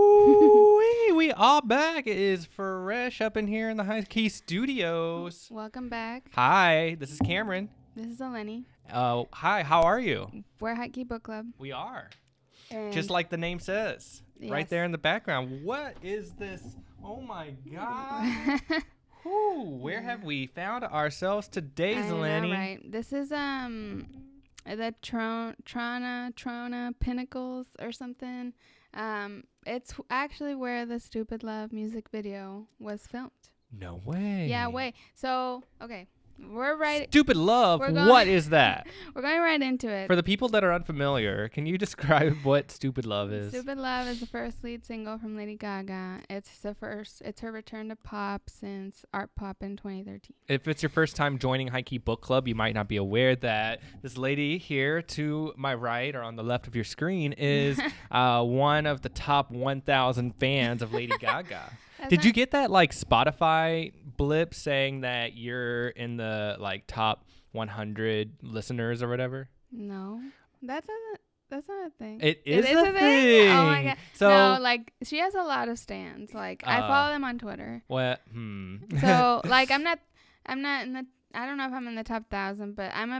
Ooh, we are back. It is fresh up in here in the High Key Studios. Welcome back. Hi, this is Cameron. This is Zelenny. Hi, how are you? We're High Key Book Club. We are. And Just like the name says. Yes. Right there in the background. What is this? Oh my God. Ooh, where have we found ourselves today, Zelenny? Right. This is the Trona Pinnacles or something. It's actually where the Stupid Love music video was filmed. No way. Yeah, wait. So, okay. We're right. Stupid Love. What is that? We're going right into it. For the people that are unfamiliar, can you describe what Stupid Love is? Stupid Love is the first lead single from Lady Gaga. It's her return to pop since Art Pop in 2013. If it's your first time joining High Key Book Club, you might not be aware that this lady here to my right or on the left of your screen is one of the top 1,000 fans of Lady Gaga. Did you get that like Spotify blip saying that you're in the like top 100 listeners or whatever? No, that's not a thing. It is a thing. Oh my God. So no, like she has a lot of stans. Like I follow them on Twitter. What? So like I'm not in the. I don't know if I'm in the top 1,000, but I'm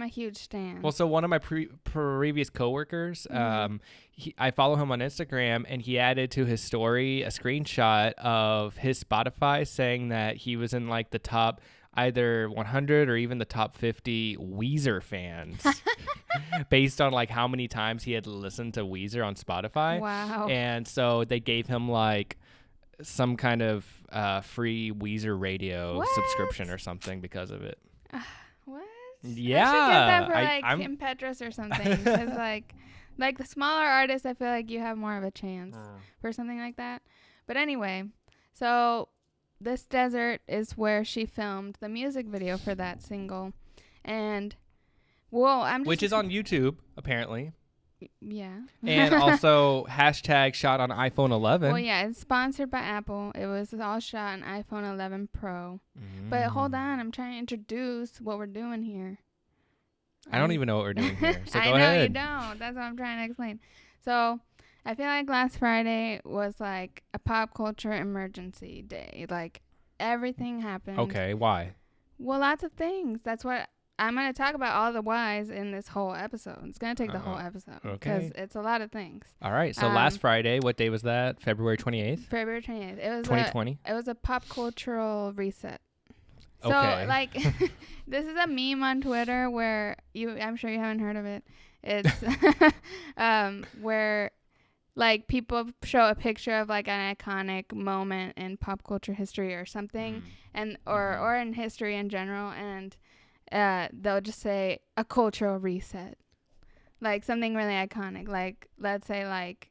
a huge stan. Well, so one of my previous coworkers, I follow him on Instagram, and he added to his story a screenshot of his Spotify saying that he was in like the top either 100 or even the top 50 Weezer fans based on like how many times he had listened to Weezer on Spotify. Wow. And so they gave him like some kind of free Weezer radio subscription or something because of it. What? Yeah. I should get that for like Kim Petras or something. Because like the smaller artists, I feel like you have more of a chance for something like that. But anyway, so this desert is where she filmed the music video for that single. And, which is on YouTube, apparently. Yeah. And also hashtag shot on iPhone 11. Well, yeah, it's sponsored by Apple. It was all shot on iPhone 11 Pro. But hold on, I'm trying to introduce what we're doing here. I don't even know what we're doing here. So go ahead. I know you don't. That's what I'm trying to explain. So I feel like last Friday was like a pop culture emergency day. Like everything happened. Okay, why? Well, lots of things. That's what I'm going to talk about, all the whys in this whole episode. It's going to take the whole episode because it's a lot of things. All right. So last Friday, what day was that? February 28th? February 28th. It was 2020? It was a pop cultural reset. So, like, this is a meme on Twitter where I'm sure you haven't heard of it. It's where, like, people show a picture of, like, an iconic moment in pop culture history or something, or in history in general, and they'll just say a cultural reset, like something really iconic, like let's say like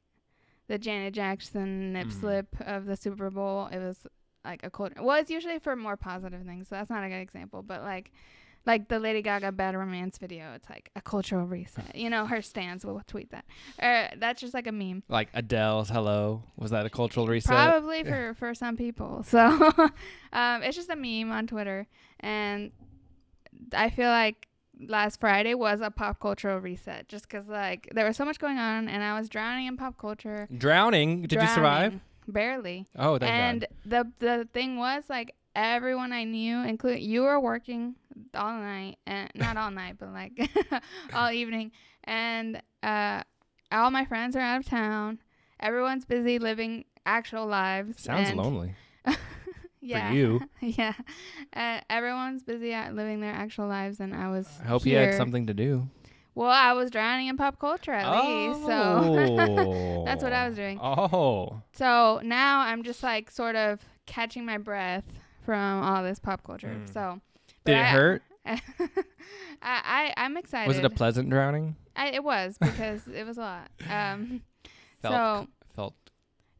the Janet Jackson nip slip of the Super Bowl. It was like a culture. Well, it's usually for more positive things, so that's not a good example. But like the Lady Gaga Bad Romance video, it's like a cultural reset. You know, her stans will tweet that. That's just like a meme. Like Adele's Hello, was that a cultural reset? Probably for some people. So it's just a meme on Twitter, and I feel like last Friday was a pop cultural reset just because, like, there was so much going on and I was drowning in pop culture. Drowning? Did you survive? Barely. Oh, thank God. And the thing was, like, everyone I knew, including you, were working all night. And not all night, but, like, all evening. And all my friends are out of town. Everyone's busy living actual lives. Sounds lonely. Yeah. For you. Yeah. Everyone's busy living their actual lives, and I was I hope you had something to do. Well, I was drowning in pop culture at least, so that's what I was doing. Oh. So now I'm just, like, sort of catching my breath from all this pop culture. So did it hurt? I'm excited. Was it a pleasant drowning? It was, because it was a lot. Felt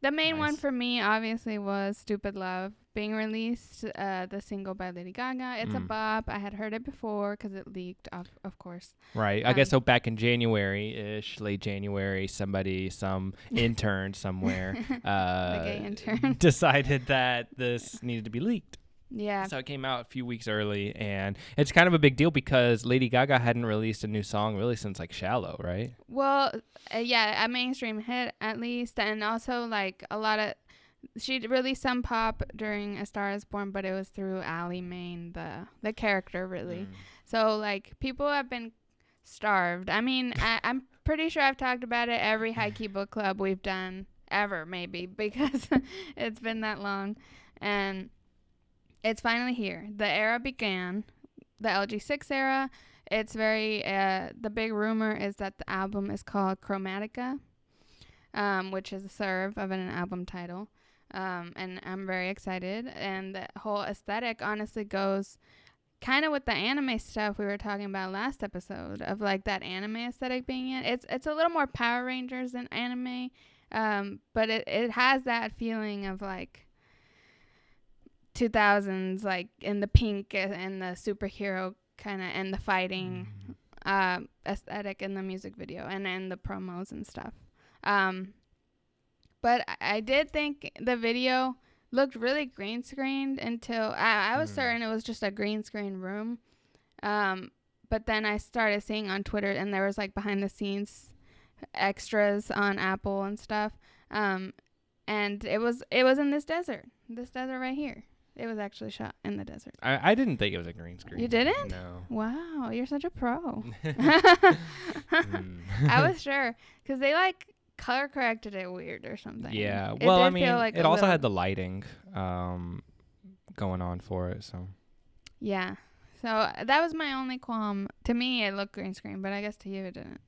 the main nice. one for me, obviously, was Stupid Love being released, the single by Lady Gaga. It's a bop. I had heard it before because it leaked, of course. Right. I guess so back in January-ish, late January, some intern somewhere the gay intern decided that this needed to be leaked. Yeah. So it came out a few weeks early, and it's kind of a big deal because Lady Gaga hadn't released a new song really since like Shallow, right? Well, yeah, a mainstream hit at least, and also like a lot of she released some pop during A Star Is Born, but it was through Ally Main, the character really. So like people have been starved. I mean, I'm pretty sure I've talked about it every High Key Book Club we've done ever, maybe, because it's been that long, and it's finally here. The era began, the LG6 era. It's very, the big rumor is that the album is called Chromatica, which is a serve of an album title. And I'm very excited. And the whole aesthetic honestly goes kind of with the anime stuff we were talking about last episode, of like that anime aesthetic being in. It's a little more Power Rangers than anime, but it has that feeling of like 2000s, like in the pink and the superhero kind of, and the fighting aesthetic in the music video and in the promos and stuff. But I did think the video looked really green screened until I was certain it was just a green screen room. But then I started seeing on Twitter, and there was like behind the scenes extras on Apple and stuff. And it was in this desert right here. It was actually shot in the desert. I didn't think it was a green screen. You didn't? No. Wow, you're such a pro. I was sure, because they like color corrected it weird or something. Yeah. Well, I mean, like it also had the lighting going on for it, so. Yeah. So that was my only qualm. To me, it looked green screen, but I guess to you it didn't.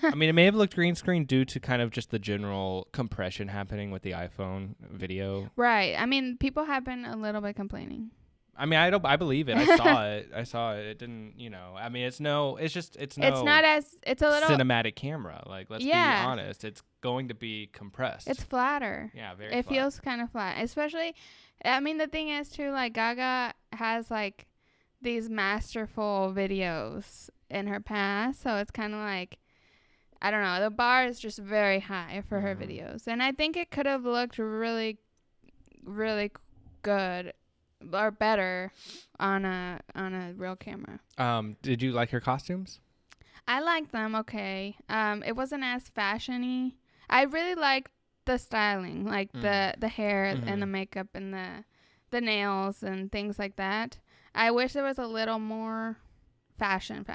I mean, it may have looked green screen due to kind of just the general compression happening with the iPhone video. Right. I mean, people have been a little bit complaining. I mean, I believe it. I saw it. It didn't, I mean, it's a little cinematic camera. Like, let's be honest. It's going to be compressed. It's flatter. Yeah, very It flat. feels kind of flat. Especially, I mean, the thing is too, like, Gaga has like these masterful videos in her past. So it's kind of like, I don't know. The bar is just very high for her videos. And I think it could have looked really, really good or better on a real camera. Did you like her costumes? I liked them. Okay. It wasn't as fashion-y. I really liked the styling, like the hair and the makeup and the nails and things like that. I wish there was a little more fashion,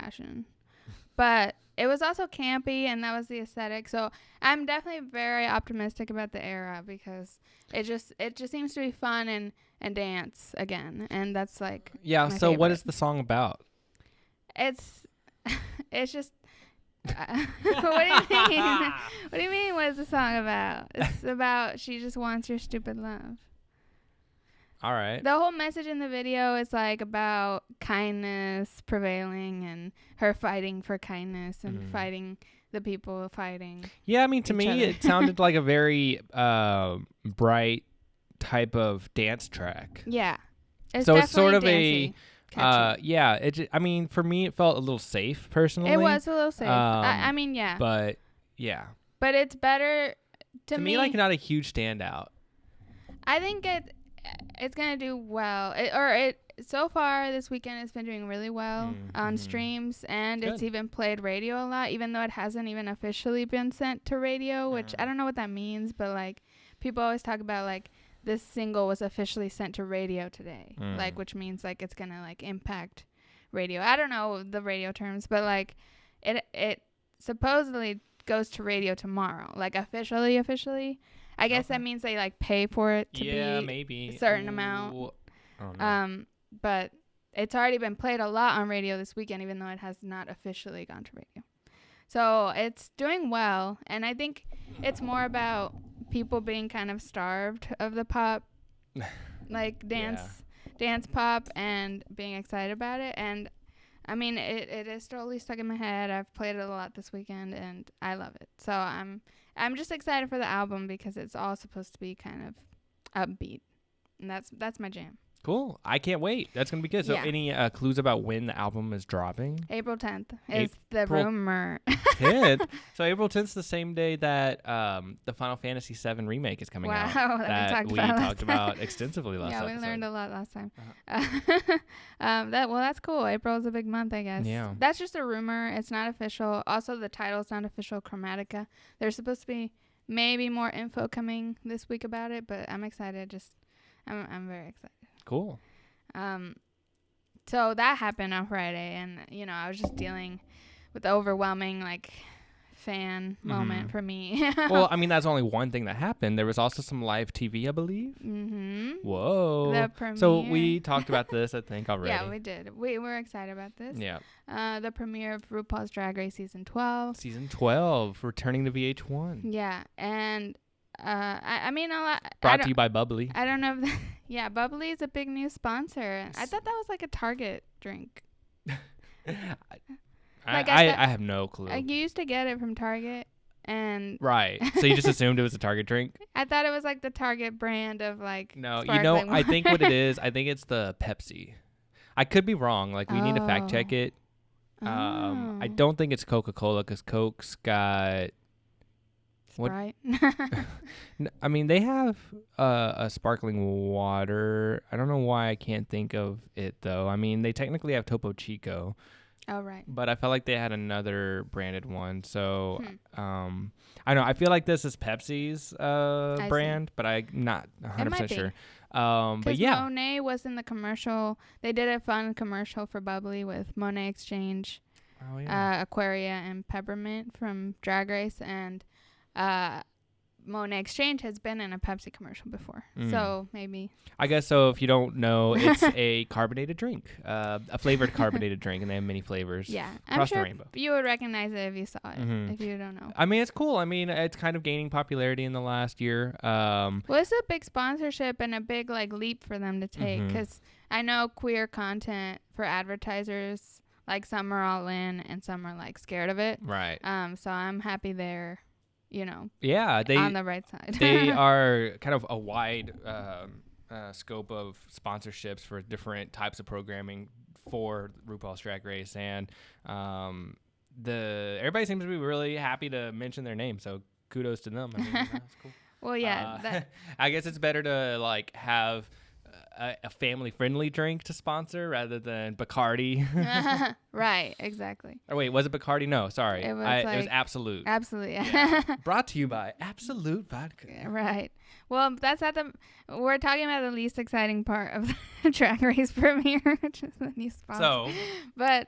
but it was also campy, and that was the aesthetic. So I'm definitely very optimistic about the era, because it just seems to be fun and dance again, and that's like my so favorite. What is the song about? It's just what do you mean? What do you mean? What is the song about? It's about she just wants your stupid love. All right. The whole message in the video is like about kindness prevailing and her fighting for kindness and fighting the people fighting. Yeah, I mean, to me, it sounded like a very bright type of dance track. Yeah. So it's sort of dancey. I mean, for me, it felt a little safe, personally. It was a little safe. I mean, yeah. But, yeah. But it's better to me. Like, not a huge standout. I think it's gonna do well. So far this weekend it's been doing really well on streams, and Good. It's even played radio a lot, even though it hasn't even officially been sent to radio, which I don't know what that means, but like people always talk about like this single was officially sent to radio today, like, which means like it's gonna like impact radio. I don't know the radio terms, but like it supposedly goes to radio tomorrow, like officially. I guess that means they like pay for it to be maybe a certain amount. But it's already been played a lot on radio this weekend, even though it has not officially gone to radio. So it's doing well, and I think it's more about people being kind of starved of the pop, like dance pop, and being excited about it. And I mean, it is totally stuck in my head. I've played it a lot this weekend, and I love it. So I'm just excited for the album, because it's all supposed to be kind of upbeat, and that's my jam. Cool. I can't wait. That's going to be good. So any clues about when the album is dropping? April 10th is the rumor. 10th? So April 10th is the same day that the Final Fantasy VII Remake is coming out. Wow, that we talked about extensively last episode. Yeah, we learned a lot last time. That's cool. April is a big month, I guess. Yeah. That's just a rumor. It's not official. Also, the title's not official. Chromatica. There's supposed to be maybe more info coming this week about it, but I'm excited. I'm very excited. Cool. So that happened on Friday, and I was just dealing with the overwhelming fan moment for me. Well, I mean, that's only one thing that happened. There was also some live TV, I believe. Whoa. The premiere. So we talked about this, I think, already. Yeah, we did. We were excited about this. Yeah. The premiere of RuPaul's Drag Race season 12. Season 12, returning to VH1. Yeah, and I mean, brought to you by Bubbly. I don't know if Bubbly is a big new sponsor. I thought that was like a Target drink. I have no clue. You used to get it from Target, and right. So you just assumed it was a Target drink? I thought it was like the Target brand of No, sparkling I think what it is, I think it's the Pepsi. I could be wrong. We need to fact check it. I don't think it's Coca-Cola because Coke's got Sprite. I mean, they have a sparkling water. I don't know why I can't think of it though. I mean, they technically have Topo Chico. Oh, right. But I felt like they had another branded one. So, I don't know. I feel like this is Pepsi's brand, but I'm not 100% sure. But yeah. Monet was in the commercial. They did a fun commercial for Bubbly with Monet Exchange, Aquaria, and Peppermint from Drag Race. And Monet Exchange has been in a Pepsi commercial before. So maybe. I guess so. If you don't know, it's a carbonated drink, a flavored carbonated drink, and they have many flavors. Yeah. Across I'm sure the rainbow. You would recognize it if you saw it, if you don't know. I mean, it's cool. I mean, it's kind of gaining popularity in the last year. Well, it's a big sponsorship and a big leap for them to take, because I know queer content for advertisers, some are all in and some are scared of it. Right. So I'm happy they're yeah, on the right side. They are kind of a wide scope of sponsorships for different types of programming for RuPaul's Drag Race, and everybody seems to be really happy to mention their name. So kudos to them. I mean, that's cool. Well, yeah. I guess it's better to have a family-friendly drink to sponsor rather than Bacardi. Right, exactly. Or wait, was it Bacardi? No, sorry. It was, it was Absolute. Absolute, yeah. Brought to you by Absolute Vodka. Right. Well, we're talking about the least exciting part of the Drag Race premiere, which is the new sponsor. So. But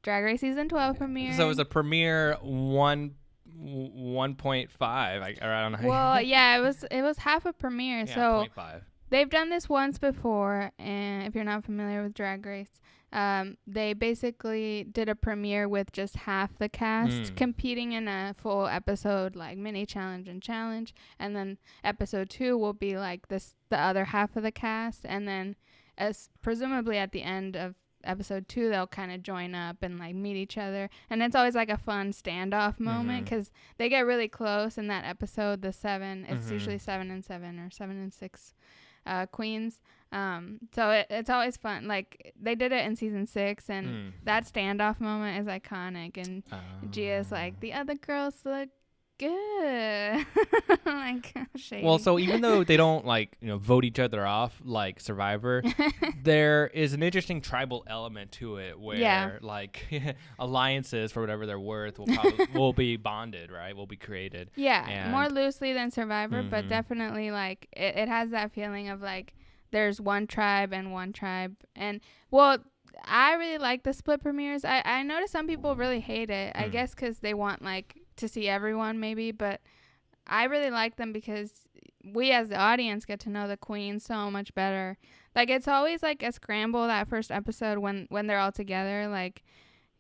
Drag Race season 12 premiere. So it was a premiere 1.5. I don't know. Well, yeah, it was half a premiere. Yeah, so 0.5. They've done this once before, and if you're not familiar with Drag Race, they basically did a premiere with just half the cast competing in a full episode, mini challenge and challenge, and then episode 2 will be the other half of the cast, and then as presumably at the end of episode 2 they'll kind of join up and meet each other, and it's always a fun standoff moment because they get really close in that episode. The 7, it's usually 7 and 7 or 7 and 6. Queens. So it's always fun. They did it in season 6, and that standoff moment is iconic. And Gia's the other girls look good. Shady. Well, so even though they don't vote each other off like Survivor, there is an interesting tribal element to it where alliances, for whatever they're worth, will be bonded, right? Will be created. Yeah, and more loosely than Survivor, but definitely it has that feeling of there's one tribe and one tribe. And well, I really like the split premieres. I noticed some people really hate it. I guess because they want to see everyone maybe, but I really like them because we as the audience get to know the queen so much better. It's always a scramble that first episode when they're all together.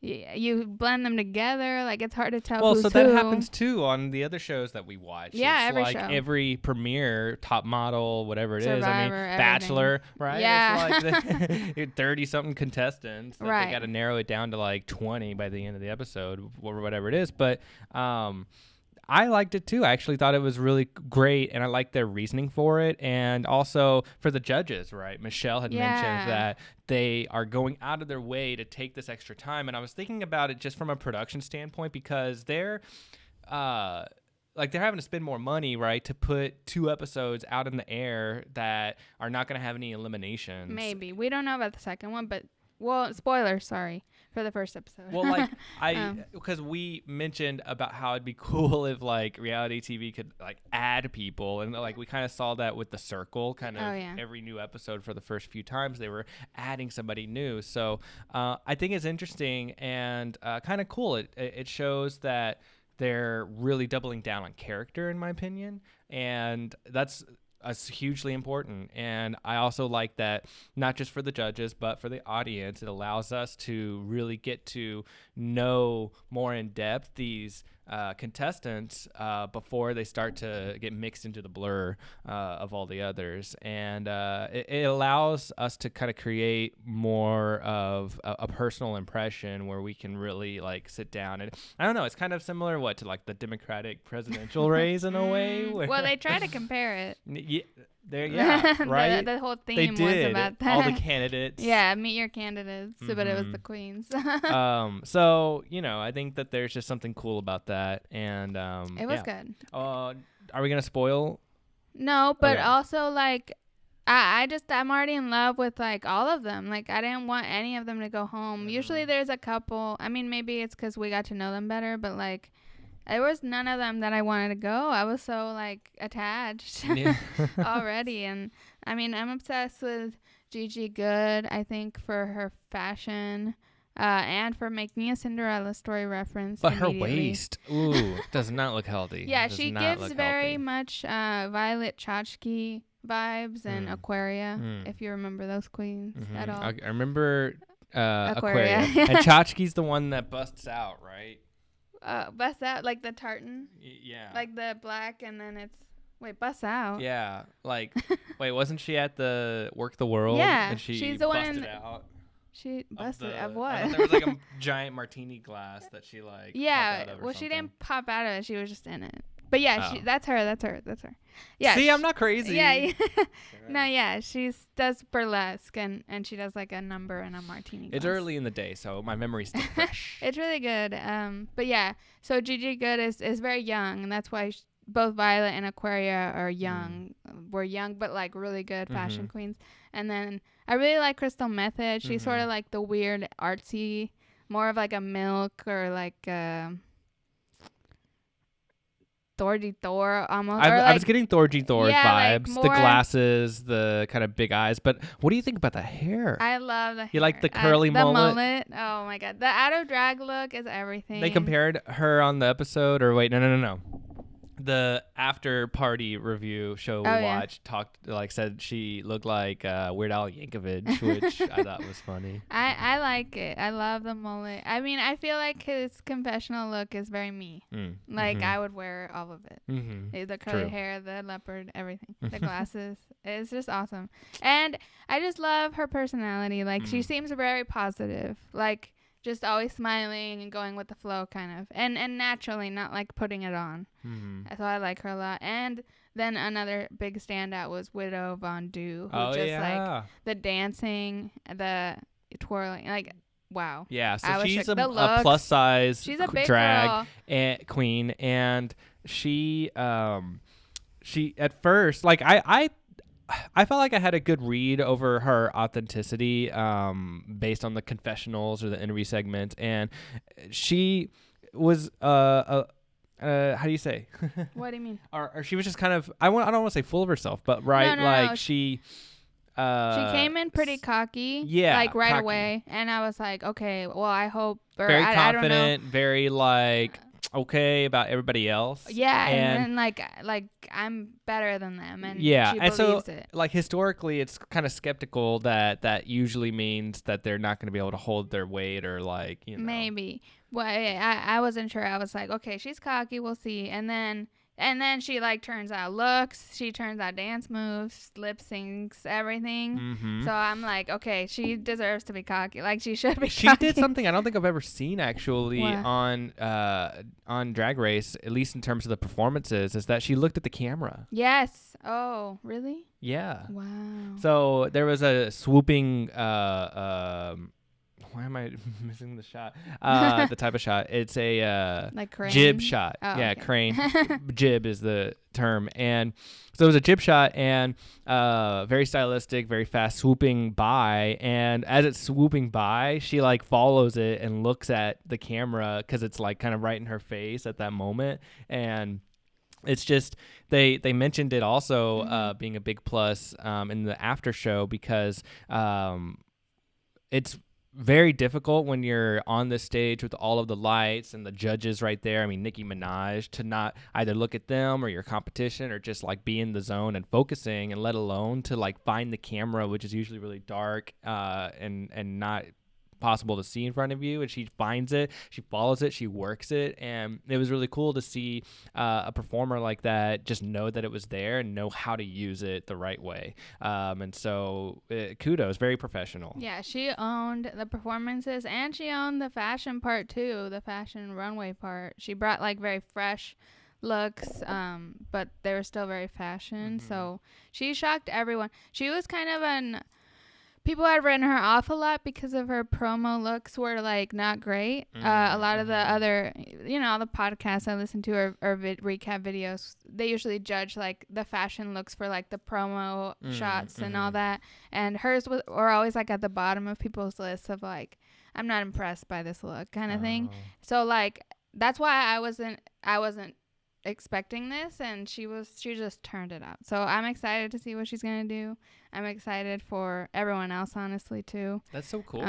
You blend them together. It's hard to tell who's so who. That happens too on the other shows that we watch. Yeah, it's every show. Every premiere, Top Model, whatever it Survivor, is. I mean, everything. Bachelor, right? Yeah. It's 30-something contestants. That right. They got to narrow it down to 20 by the end of the episode or whatever it is. But I liked it too. I actually thought it was really great, and I liked their reasoning for it. And also for the judges, right? Michelle had mentioned that they are going out of their way to take this extra time. And I was thinking about it just from a production standpoint, because they're having to spend more money, right, to put 2 episodes out in the air that are not going to have any eliminations. Maybe. We don't know about the second one, but, well, spoilers, sorry, for the first episode. Well, like, because we mentioned about how it'd be cool if, like, reality TV could, like, add people. And, like, we kind of saw that with The Circle, kind of every new episode for the first few times they were adding somebody new. So I think it's interesting and kind of cool. It shows that they're really doubling down on character, in my opinion, and that's hugely important. And I also like that, not just for the judges but for the audience, it allows us to really get to know more in depth these contestants before they start to get mixed into the blur of all the others. And it allows us to kind of create more of a personal impression where we can really, like, sit down. And I don't know, it's kind of similar to like the Democratic presidential race in a way. Well, they try to compare it. Right? The whole theme was about that. All the candidates. Yeah, meet your candidates. But it was the queens. So, I think that there's just something cool about that. And it was good. Are we going to spoil? No, but also, like, I'm already in love with, like, all of them. Like, I didn't want any of them to go home. Usually there's a couple. I mean, maybe it's because we got to know them better, but, like, there was none of them that I wanted to go. I was so, like, attached already. And, I mean, I'm obsessed with Gigi Good, I think, for her fashion and for making a Cinderella story reference. But her waist, does not look healthy. Yeah, she gives very much Violet Chachki vibes and Aquaria, if you remember those queens at all. I remember Aquaria. And Chachki's the one that busts out, right? Busts out, like the tartan? Yeah. Like the black, and then it's... Wait, busts out? Yeah. Like, wait, wasn't she at the Work the World? Yeah. And she's the busted one out? She busted of what? I thought there was, like, a giant martini glass that she, like, yeah. popped out of Well, or she something. didn't pop out of it. She was just in it. But yeah, that's her. Yeah. See, I'm not crazy. Yeah. No, yeah. She does burlesque and she does, like, a number in a martini glass. It's early in the day, so my memory's still fresh. It's really good. But yeah, so Gigi Good is very young, and that's why both Violet and Aquaria are young. Were young, but, like, really good fashion queens. And then I really like Crystal Method. She's sort of like the weird artsy, more of like a Milk or like Thorgy Thor almost. I was getting Thorgy Thor vibes, like the glasses, the kind of big eyes. But what do you think about the hair? I love the hair. You like the curly mullet? The mullet. Oh my god, the out of drag look is everything. They compared her on the episode, or wait, no. The after party review show we watched said she looked like Weird Al Yankovic, which I thought was funny. I like it. I love the mullet. I mean, I feel like his confessional look is very me. I would wear all of it. The curly hair, the leopard, everything. The glasses. It's just awesome. And I just love her personality. Like, she seems very positive. Like, just always smiling and going with the flow, kind of, and naturally, not like putting it on. So I like her a lot. And then another big standout was Widow Von Du, who like the dancing, the twirling, like, wow. Yeah, so she's a plus size. She's a big drag queen, and she at first, like, I felt like I had a good read over her authenticity based on the confessionals or the interview segments, and she was how do you say? What do you mean? Or she was just kind of I don't want to say full of herself, but no, she came in pretty cocky, like right away, and I was like, okay, well, I hope. Very confident, I don't know. very like. Okay about everybody else. Yeah, and like I'm better than them, and she believes it. Like, historically, it's kind of skeptical that usually means that they're not going to be able to hold their weight, or, like, maybe. Well, I wasn't sure. I was like, okay, she's cocky, we'll see. And then And then she like turns out looks, she turns out dance moves, lip syncs, everything. Mm-hmm. So I'm like, okay, she deserves to be cocky. Like she should be. She cocky. did something I don't think I've ever seen actually What? on Drag Race, at least in terms of the performances, is that she looked at the camera. Yes. Oh, really? Yeah. Wow. So there was a swooping why am I missing the shot? The type of shot. It's a like crane? Jib shot. Oh, yeah, okay. crane. Jib is the term. And so it was a jib shot, and very stylistic, very fast, swooping by. And as it's swooping by, she like follows it and looks at the camera because it's like kind of right in her face at that moment. And it's just they mentioned it also being a big plus in the after show because it's very difficult when you're on the stage with all of the lights and the judges right there. I mean, Nicki Minaj, to not either look at them or your competition or just like be in the zone and focusing, and let alone to like find the camera, which is usually really dark and not possible to see in front of you. And she finds it, she follows it, she works it, and it was really cool to see a performer like that just know that it was there and know how to use it the right way. And so kudos, very professional. Yeah, she owned the performances and she owned the fashion part too, the fashion runway part. She brought like very fresh looks, but they were still very fashion. So she shocked everyone. She was kind of people had written her off a lot because of her promo looks were like not great. A lot of the other, the podcasts I listen to or recap videos, they usually judge like the fashion looks for like the promo shots and all that. And hers were always like at the bottom of people's lists of like, I'm not impressed by this look kind of thing. So like, that's why I wasn't expecting this, and she just turned it out. So I'm excited to see what she's gonna do. I'm excited for everyone else, honestly, too. That's so cool.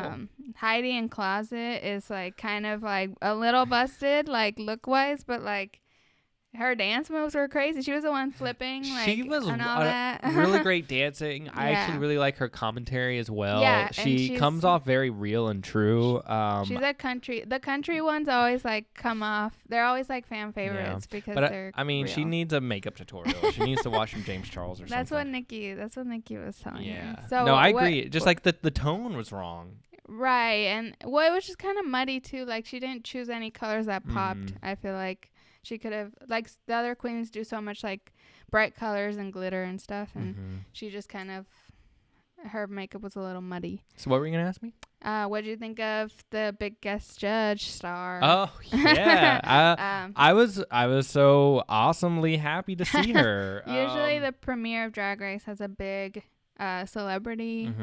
Heidi in Closet is like kind of like a little busted, like look wise, but like her dance moves were crazy. She was the one flipping, like, she was and all that. really great dancing. I actually really like her commentary as well. Yeah, she comes off very real and true. She's the country ones always like come off. They're always like fan favorites because they're real. She needs a makeup tutorial. She needs to watch some James Charles or that's something. That's what Nikki was telling me. So no, I agree. Just like the tone was wrong. Right, and it was just kind of muddy too. Like she didn't choose any colors that popped. I feel like she could have, like the other queens do so much like bright colors and glitter and stuff, and she just kind of, her makeup was a little muddy. So what were you gonna ask me? What did you think of the big guest judge star? Oh yeah, I was so awesomely happy to see her. Usually the premiere of Drag Race has a big celebrity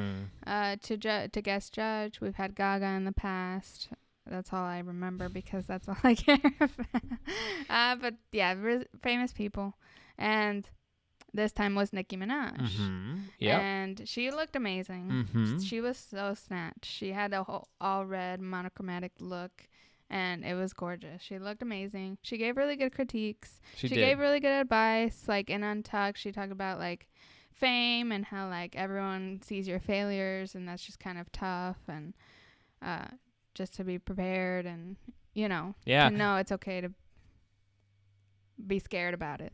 to guest judge. We've had Gaga in the past. That's all I remember because that's all I care about. But yeah, famous people. And this time was Nicki Minaj. Yeah. And she looked amazing. She was so snatched. She had a whole all red monochromatic look, and it was gorgeous. She looked amazing. She gave really good critiques. She gave really good advice. Like in Untucked, she talked about like fame and how like everyone sees your failures, and that's just kind of tough, and just to be prepared and, to know it's okay to be scared about it.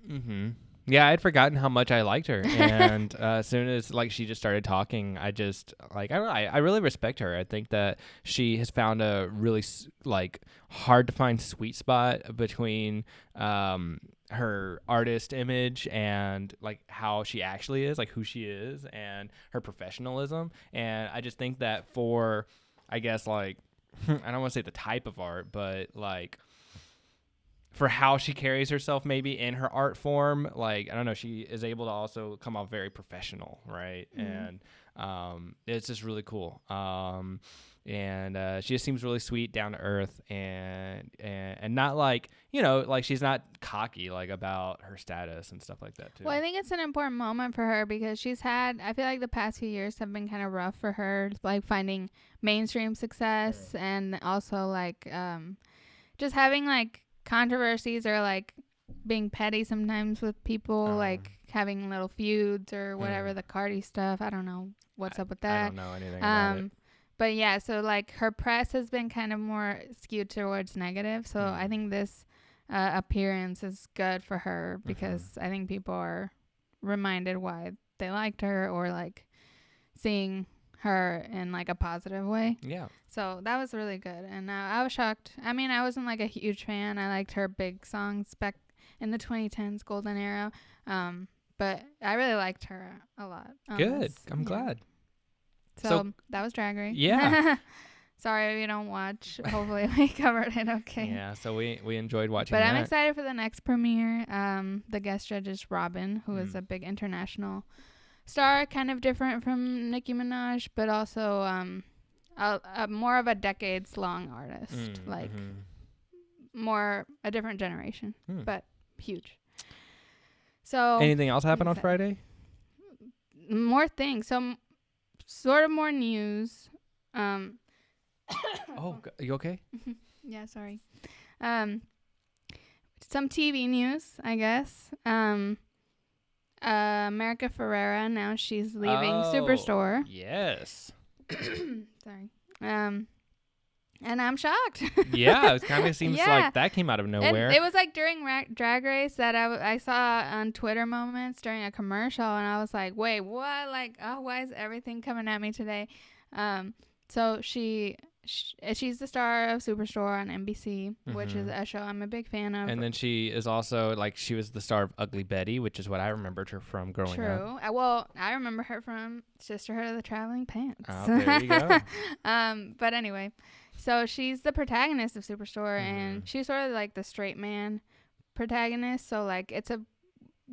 Yeah, I'd forgotten how much I liked her. And as soon as like she just started talking, I just like, I really respect her. I think that she has found a really like hard to find sweet spot between her artist image and like how she actually is, like who she is, and her professionalism. And I just think that for, I guess, like, I don't want to say the type of art, but like for how she carries herself maybe in her art form, like, I don't know, she is able to also come off very professional, right? And it's just really cool. And she just seems really sweet, down to earth, and not like, like she's not cocky like about her status and stuff like that too. Well, I think it's an important moment for her because I feel like the past few years have been kind of rough for her, like finding mainstream success and also like just having like controversies or like being petty sometimes with people, like having little feuds or whatever, the Cardi stuff. I don't know what's up with that. I don't know anything about it. But yeah, so like her press has been kind of more skewed towards negative. So I think this appearance is good for her because I think people are reminded why they liked her or like seeing her in like a positive way. Yeah. So that was really good. And I was shocked. I mean, I wasn't like a huge fan. I liked her big songs back in the 2010s golden era. But I really liked her a lot. Good. I'm glad. So that was Drag Race. Yeah. Sorry we don't watch. Hopefully we covered it okay. Yeah, so we enjoyed watching but that. I'm excited for the next premiere. The guest judge is Robin, who is a big international star, kind of different from Nicki Minaj, but also a more of a decades-long artist. More a different generation, but huge. So anything else happen on Friday? More things. So sort of more news. Oh, you okay? Yeah, sorry. Some TV news, I guess. America Ferrera, now she's leaving Superstore. Yes. Sorry. And I'm shocked. Yeah, it kind of seems like that came out of nowhere. And it was like during Drag Race that I saw on Twitter moments during a commercial, and I was like, wait, what? Like, oh, why is everything coming at me today? So she's the star of Superstore on NBC, which is a show I'm a big fan of. And then she is also, like, she was the star of Ugly Betty, which is what I remembered her from growing up. True. Well, I remember her from Sisterhood of the Traveling Pants. Oh, there you go. But anyway, so she's the protagonist of Superstore, and she's sort of like the straight man protagonist. So, like, it's a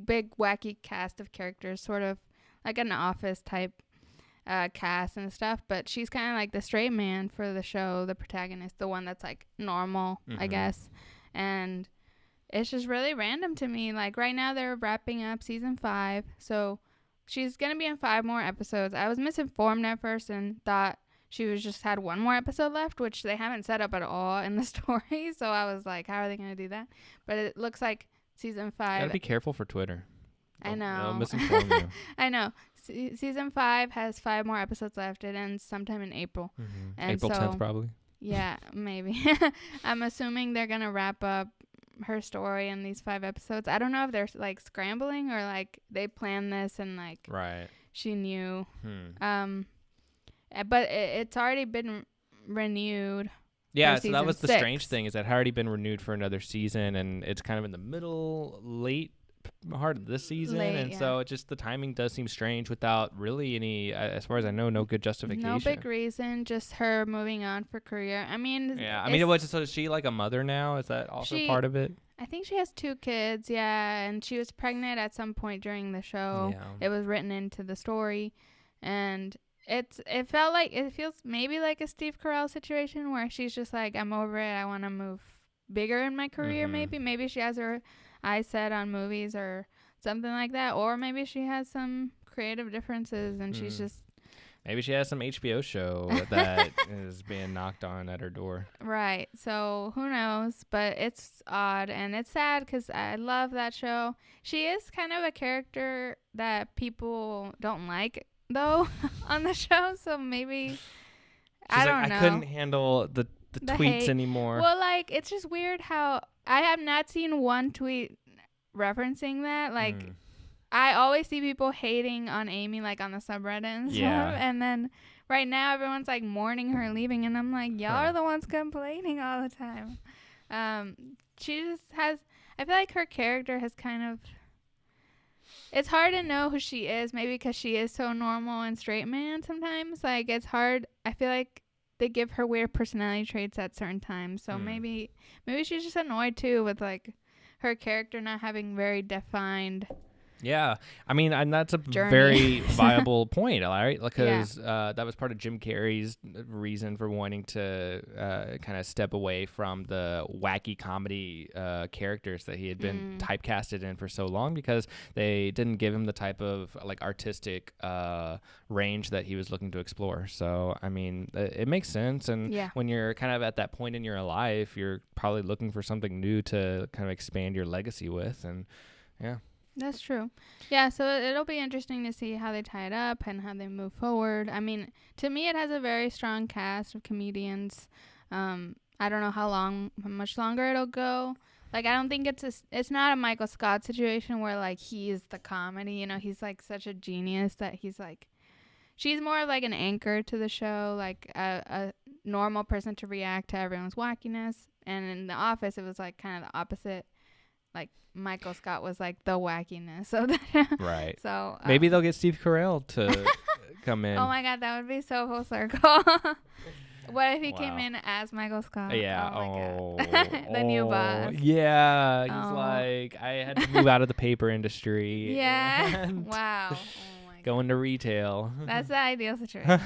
big, wacky cast of characters, sort of like an Office type cast and stuff, but she's kind of like the straight man for the show, the protagonist, the one that's like normal, I guess. And it's just really random to me. Like right now they're wrapping up season 5, so she's gonna be in 5 more episodes. I was misinformed at first and thought she was just had 1 more episode left, which they haven't set up at all in the story. So I was like, how are they gonna do that? But it looks like season 5. Gotta be careful for Twitter. I know. They'll misinform you. I know. Season 5 has 5 more episodes left. It ends sometime in April. And April 10th, probably. Yeah, maybe. I'm assuming they're going to wrap up her story in these 5 episodes. I don't know if they're, like, scrambling or, like, they planned this and, like, she knew. But it's already been renewed. Yeah, so that was the strange thing, is that it had already been renewed for another season, and it's kind of in the late part of this season, so it just the timing does seem strange without really any, as far as I know, no good justification. No big reason, just her moving on for career. I mean, so is she like a mother now? Is that also part of it? I think she has 2 kids, and she was pregnant at some point during the show. It was written into the story, and it feels maybe like a Steve Carell situation where she's just like, I'm over it, I want to move bigger in my career. Maybe she has her eyes set on movies or something like that, or maybe she has some creative differences and she's just, maybe she has some HBO show that is being knocked on at her door. Right. So who knows, but it's odd and it's sad because I love that show. She is kind of a character that people don't like though on the show, so maybe I don't know. I couldn't handle the tweets hate anymore. Well, like, it's just weird how I have not seen one tweet referencing that. Like, I always see people hating on Amy, like, on the subreddit and stuff. And then right now everyone's, like, mourning her leaving. And I'm like, y'all are the ones complaining all the time. She just has, I feel like her character has kind of, it's hard to know who she is. Maybe because she is so normal and straight man sometimes. Like, it's hard. I feel like they give her weird personality traits at certain times. So maybe she's just annoyed too with like her character not having very defined. Yeah, I mean, and that's a journey. Very viable point, right? Because that was part of Jim Carrey's reason for wanting to kind of step away from the wacky comedy characters that he had been typecasted in for so long, because they didn't give him the type of like artistic range that he was looking to explore. So, I mean, it makes sense. And when you're kind of at that point in your life, you're probably looking for something new to kind of expand your legacy with. And that's true. Yeah, so it'll be interesting to see how they tie it up and how they move forward. I mean, to me, it has a very strong cast of comedians. I don't know how much longer it'll go. Like, I don't think it's not a Michael Scott situation where, like, he is the comedy. You know, he's, like, such a genius that he's, like, she's more of, like, an anchor to the show, like, a normal person to react to everyone's wackiness. And in The Office, it was, like, kind of the opposite. Like, Michael Scott was, like, the wackiness. So right. So maybe they'll get Steve Carell to come in. Oh, my God. That would be so full circle. What if he came in as Michael Scott? Yeah. Oh, my God. The new boss. Yeah. He's like, I had to move out of the paper industry. Yeah. Wow. Oh, my Go into retail. That's the ideal situation.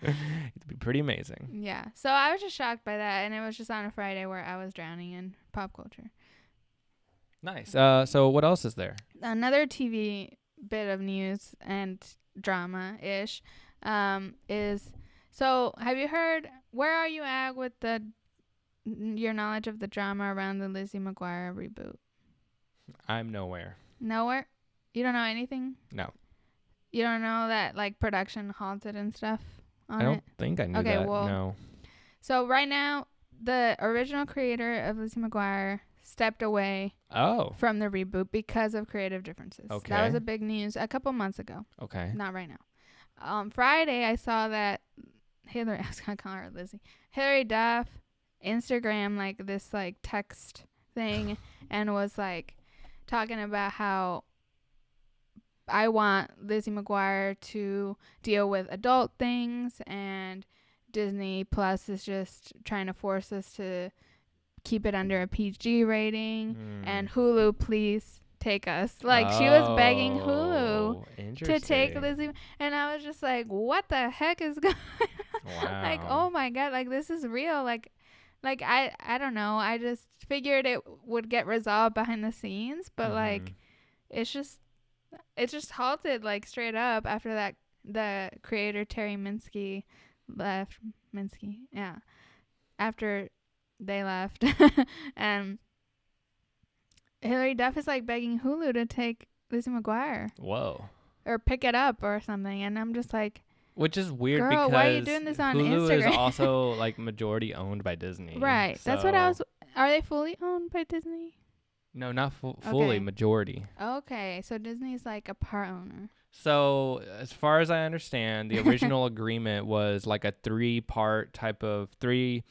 It'd be pretty amazing. Yeah. So I was just shocked by that. And it was just on a Friday where I was drowning in pop culture. Nice. So what else is there? Another TV bit of news and drama-ish is... So, have you heard, where are you at with your knowledge of the drama around the Lizzie McGuire reboot? I'm nowhere. Nowhere? You don't know anything? No. You don't know that, like, production halted and stuff on it? I don't think I knew that. Well, no. So, right now, the original creator of Lizzie McGuire stepped away from the reboot because of creative differences. Okay. That was a big news a couple months ago. Okay. Not right now. On Friday, I saw that Hillary, I was going to call her Lizzie. Hillary Duff Instagram, like, this, like, text thing and was, like, talking about how I want Lizzie McGuire to deal with adult things and Disney Plus is just trying to force us to keep it under a PG rating and Hulu, please take us. Like, she was begging Hulu to take Lizzie. And I was just like, what the heck is going on? Wow. Like, oh my God, like, this is real. Like I don't know. I just figured it would get resolved behind the scenes, but like, it's just halted, like, straight up after that. The creator Terry Minsky left. Yeah. After they left, and Hillary Duff is, like, begging Hulu to take Lizzie McGuire. Whoa. Or pick it up or something, and I'm just like, which is weird, girl, because why are you doing this on Hulu Instagram? is also, like, majority owned by Disney. Right. So that's what I was. Are they fully owned by Disney? No, not fully. Majority. Okay, so Disney's like a part owner. So as far as I understand, the original agreement was like a 3-part type of three.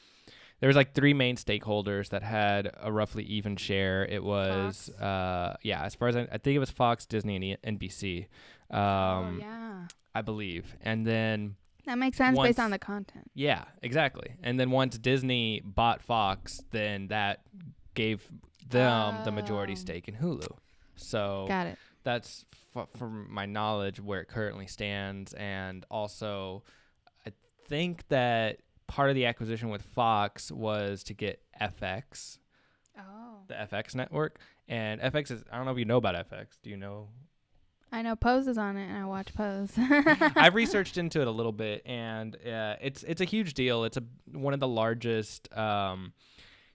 There was like 3 main stakeholders that had a roughly even share. It was, as far as I think it was Fox, Disney, and NBC. I believe. And then that makes sense based on the content. Yeah, exactly. And then once Disney bought Fox, then that gave them the majority stake in Hulu. So got it. That's from my knowledge where it currently stands. And also, I think that part of the acquisition with Fox was to get FX, the FX network. And FX is, I don't know if you know about FX. Do you know? I know Pose is on it, and I watch Pose. I've researched into it a little bit, and it's a huge deal. It's one of the largest,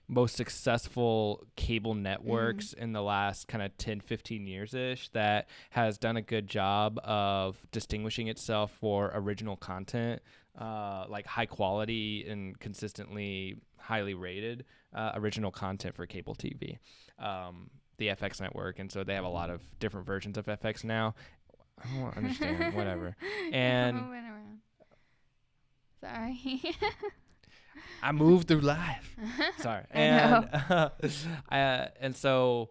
most successful cable networks in the last kind of 10, 15 years-ish that has done a good job of distinguishing itself for original content, like high quality and consistently highly rated original content for cable TV. The FX network, and so they have a lot of different versions of FX now. I don't understand, whatever. And sorry. I moved through life. Sorry. And so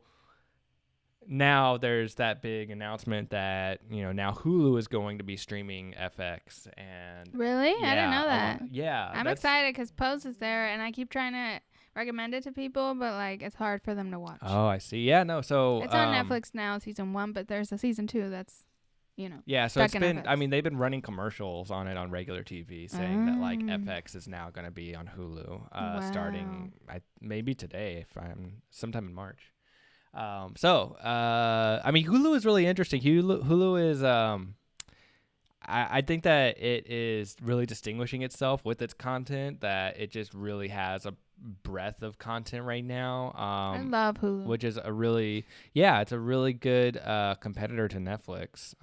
now there's that big announcement that, now Hulu is going to be streaming FX. And really? Yeah, I didn't know that. Yeah. I'm excited because Pose is there, and I keep trying to recommend it to people, but like it's hard for them to watch. Oh, I see. Yeah, no. So it's on Netflix now, season 1, but there's a season 2 that's, yeah. So it's been. FX. I mean, they've been running commercials on it on regular TV, saying that like FX is now going to be on Hulu, starting maybe today, if I'm sometime in March. I mean, Hulu is really interesting. Hulu is. I think that it is really distinguishing itself with its content. That it just really has a breadth of content right now. I love Hulu, which is it's a really good competitor to Netflix.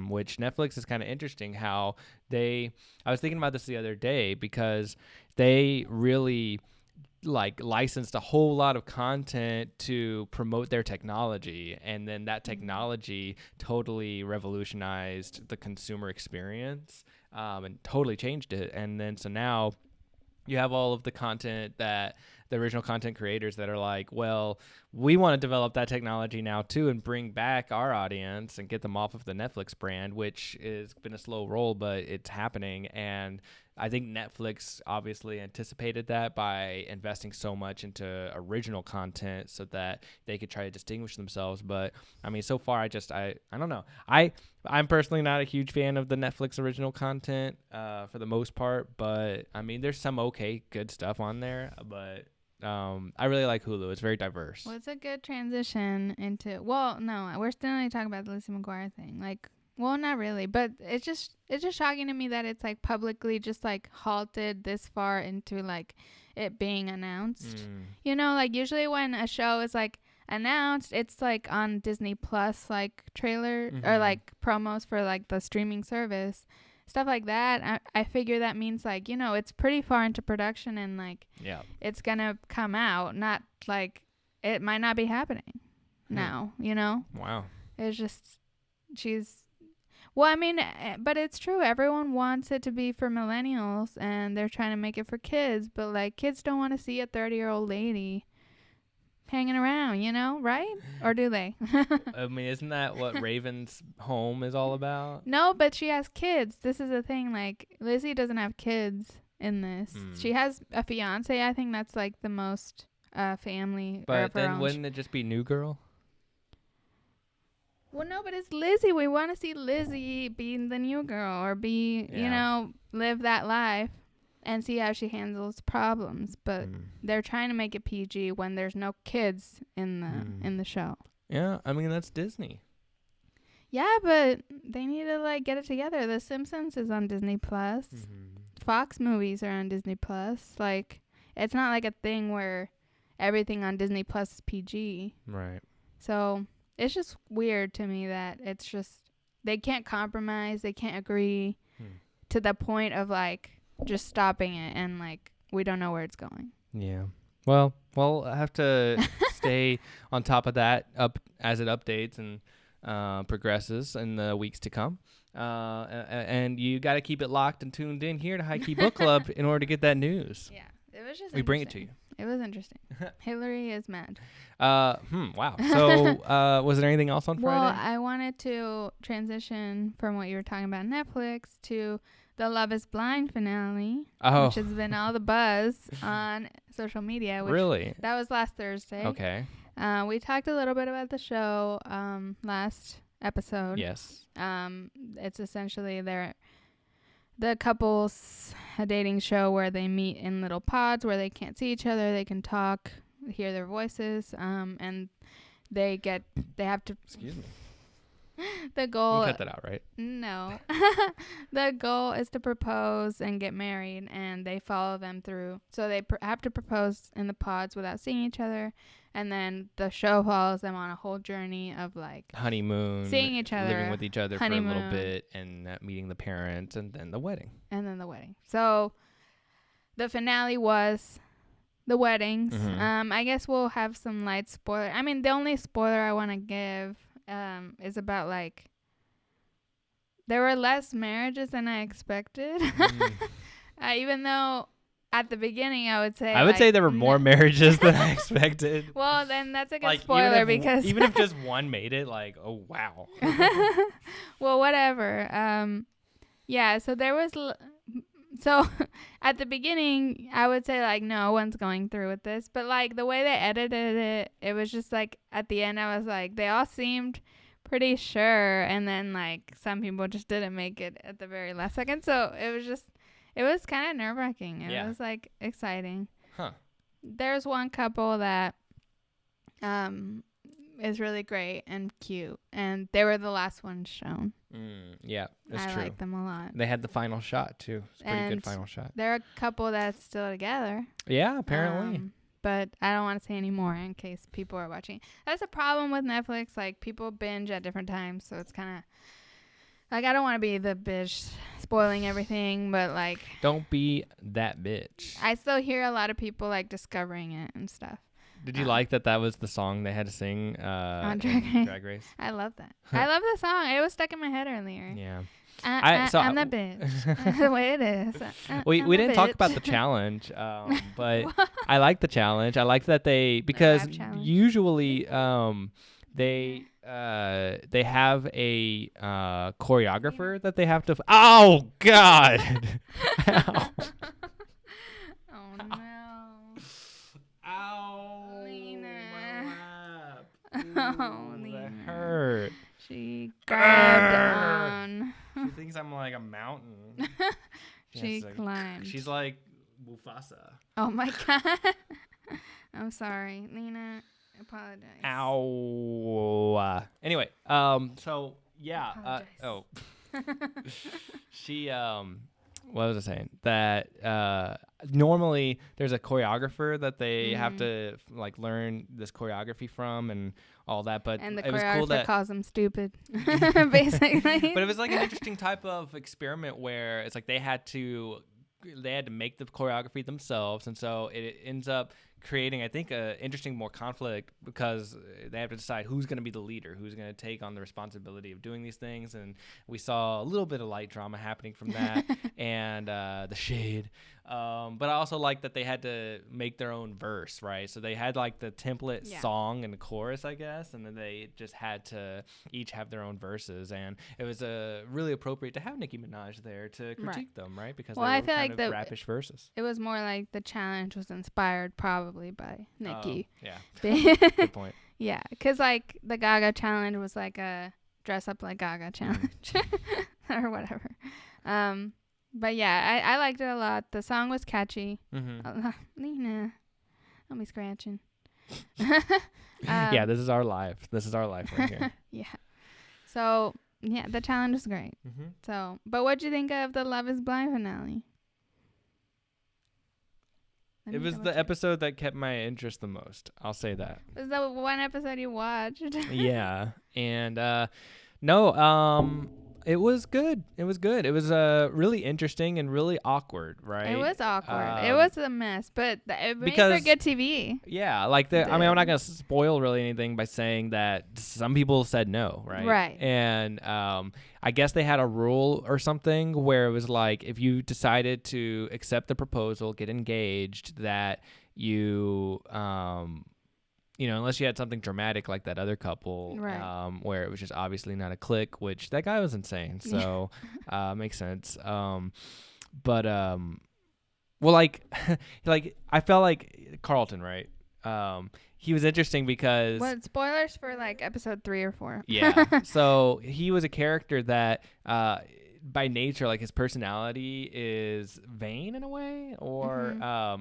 Which Netflix is kind of interesting how I was thinking about this the other day because they really like licensed a whole lot of content to promote their technology, and then that technology totally revolutionized the consumer experience, and totally changed it. And then so now you have all of the content that the original content creators that are like, well, we want to develop that technology now too and bring back our audience and get them off of the Netflix brand, which has been a slow roll, but it's happening. And I think Netflix obviously anticipated that by investing so much into original content so that they could try to distinguish themselves. But I mean, so far, I don't know. I'm personally not a huge fan of the Netflix original content for the most part, but I mean, there's some good stuff on there, but I really like Hulu. It's very diverse. Well, it's a good transition into, well, no, we're still only talking about the Lizzie McGuire thing. Like, well, not really, but it's just shocking to me that it's like publicly just like halted this far into like it being announced. You know, like usually when a show is like announced, it's like on Disney Plus, like trailer or like promos for like the streaming service, stuff like that. I figure that means like, you know, it's pretty far into production and like it's gonna come out, not like it might not be happening now, you know. Wow. It's just well, I mean, but it's true. Everyone wants it to be for millennials, and they're trying to make it for kids. But, like, kids don't want to see a 30-year-old lady hanging around, you know, right? Or do they? I mean, isn't that what Raven's home is all about? No, but she has kids. This is the thing. Like, Lizzie doesn't have kids in this. She has a fiance. I think that's, like, the most family. But then wouldn't it just be New Girl? Well, no, but it's Lizzie. We want to see Lizzie be the new girl or be, you know, live that life and see how she handles problems. But they're trying to make it PG when there's no kids in the show. Yeah, I mean, that's Disney. Yeah, but they need to, like, get it together. The Simpsons is on Disney Plus. Fox movies are on Disney Plus. Like, it's not like a thing where everything on Disney Plus is PG. Right. So it's just weird to me that it's just they can't compromise, they can't agree to the point of like just stopping it, and like we don't know where it's going. Yeah. Well, I have to stay on top of that as it updates and progresses in the weeks to come. And you got to keep it locked and tuned in here to High Key Book Club in order to get that news. Yeah. It was just we bring it to you. It was interesting. Hillary is mad. Wow. So, was there anything else on Friday? Well, I wanted to transition from what you were talking about Netflix to the Love is Blind finale, which has been all the buzz on social media. Really? That was last Thursday. Okay. We talked a little bit about the show last episode. Yes. It's essentially the couple's a dating show where they meet in little pods where they can't see each other, they can talk, hear their voices, and they have to. Excuse me. The goal. You cut that out, right? No. The goal is to propose and get married, and they follow them through. So they have to propose in the pods without seeing each other, and then the show follows them on a whole journey of like honeymoon, seeing each other, living with each other for a little bit, and meeting the parents, and then the wedding. So the finale was the weddings. I guess we'll have some light spoiler. I mean, the only spoiler I want to give is about like there were less marriages than I expected. Even though at the beginning I would say there were more marriages than I expected. Well, then that's a good spoiler because even if just one made it, like, oh wow. Well, whatever. Yeah, so there was so at the beginning I would say like no one's going through with this, but like the way they edited it, it was just like at the end I was like they all seemed pretty sure, and then like some people just didn't make it at the very last second, so it was kind of nerve-wracking. It was like exciting. There's one couple that is really great and cute, and they were the last ones shown. Yeah, that's true. I like them a lot. They had the final shot too. It's a pretty good final shot. They're a couple that's still together. Yeah, apparently. But I don't want to say any more in case people are watching. That's a problem with Netflix. Like people binge at different times, so it's kind of like I don't want to be the bitch spoiling everything, but like don't be that bitch. I still hear a lot of people like discovering it and stuff. Did you like that was the song they had to sing on Drag Race? I love that. I love the song. It was stuck in my head earlier. Yeah. I'm the bitch. The way it is. We didn't talk about the challenge, but I like the challenge. I like that because usually they have a choreographer that they have to. Oh God! Ow. Oh no! Ow! Lena. Oh, Lena. That hurt. She grabbed on. She thinks I'm like a mountain. She climbed. She's like Mufasa. Oh my God. I'm sorry, Lena. I apologize. Ow. Anyway, so yeah. She what was I saying? That normally there's a choreographer that they have to like learn this choreography from and all that, but and the it was cool that calls them stupid, basically. But it was like an interesting type of experiment where it's like they had to make the choreography themselves, and so it ends up creating, I think, a interesting more conflict because they have to decide who's going to be the leader, who's going to take on the responsibility of doing these things. And we saw a little bit of light drama happening from that and the shade. But I also like that they had to make their own verse, right? So they had like the template song and the chorus, I guess, and then they just had to each have their own verses. And it was really appropriate to have Nicki Minaj there to critique them, right? Because they were kind of rapish verses. It was more like the challenge was inspired probably by Nicki. Yeah. Good point. Yeah, because like the Gaga challenge was like a dress up like Gaga challenge or whatever. But yeah, I liked it a lot. The song was catchy. Lena, don't be scratching. Yeah, this is our life. This is our life right here. Yeah. So yeah, the challenge was great. So, but what'd you think of the Love Is Blind finale? It was the episode that kept my interest the most. I'll say that. Was the one episode you watched? Yeah. And it was good. It was good. It was really interesting and really awkward, right? It was awkward. It was a mess, but it made for good TV. Yeah, like I'm not going to spoil really anything by saying that some people said no, right? Right. And I guess they had a rule or something where it was like if you decided to accept the proposal, get engaged, that you unless you had something dramatic like that other couple, right. Where it was just obviously not a click, which that guy was insane. So, makes sense. But like I felt like Carlton, right? He was interesting because what spoilers for like episode 3 or 4? Yeah. So he was a character that by nature, like his personality is vain in a way, or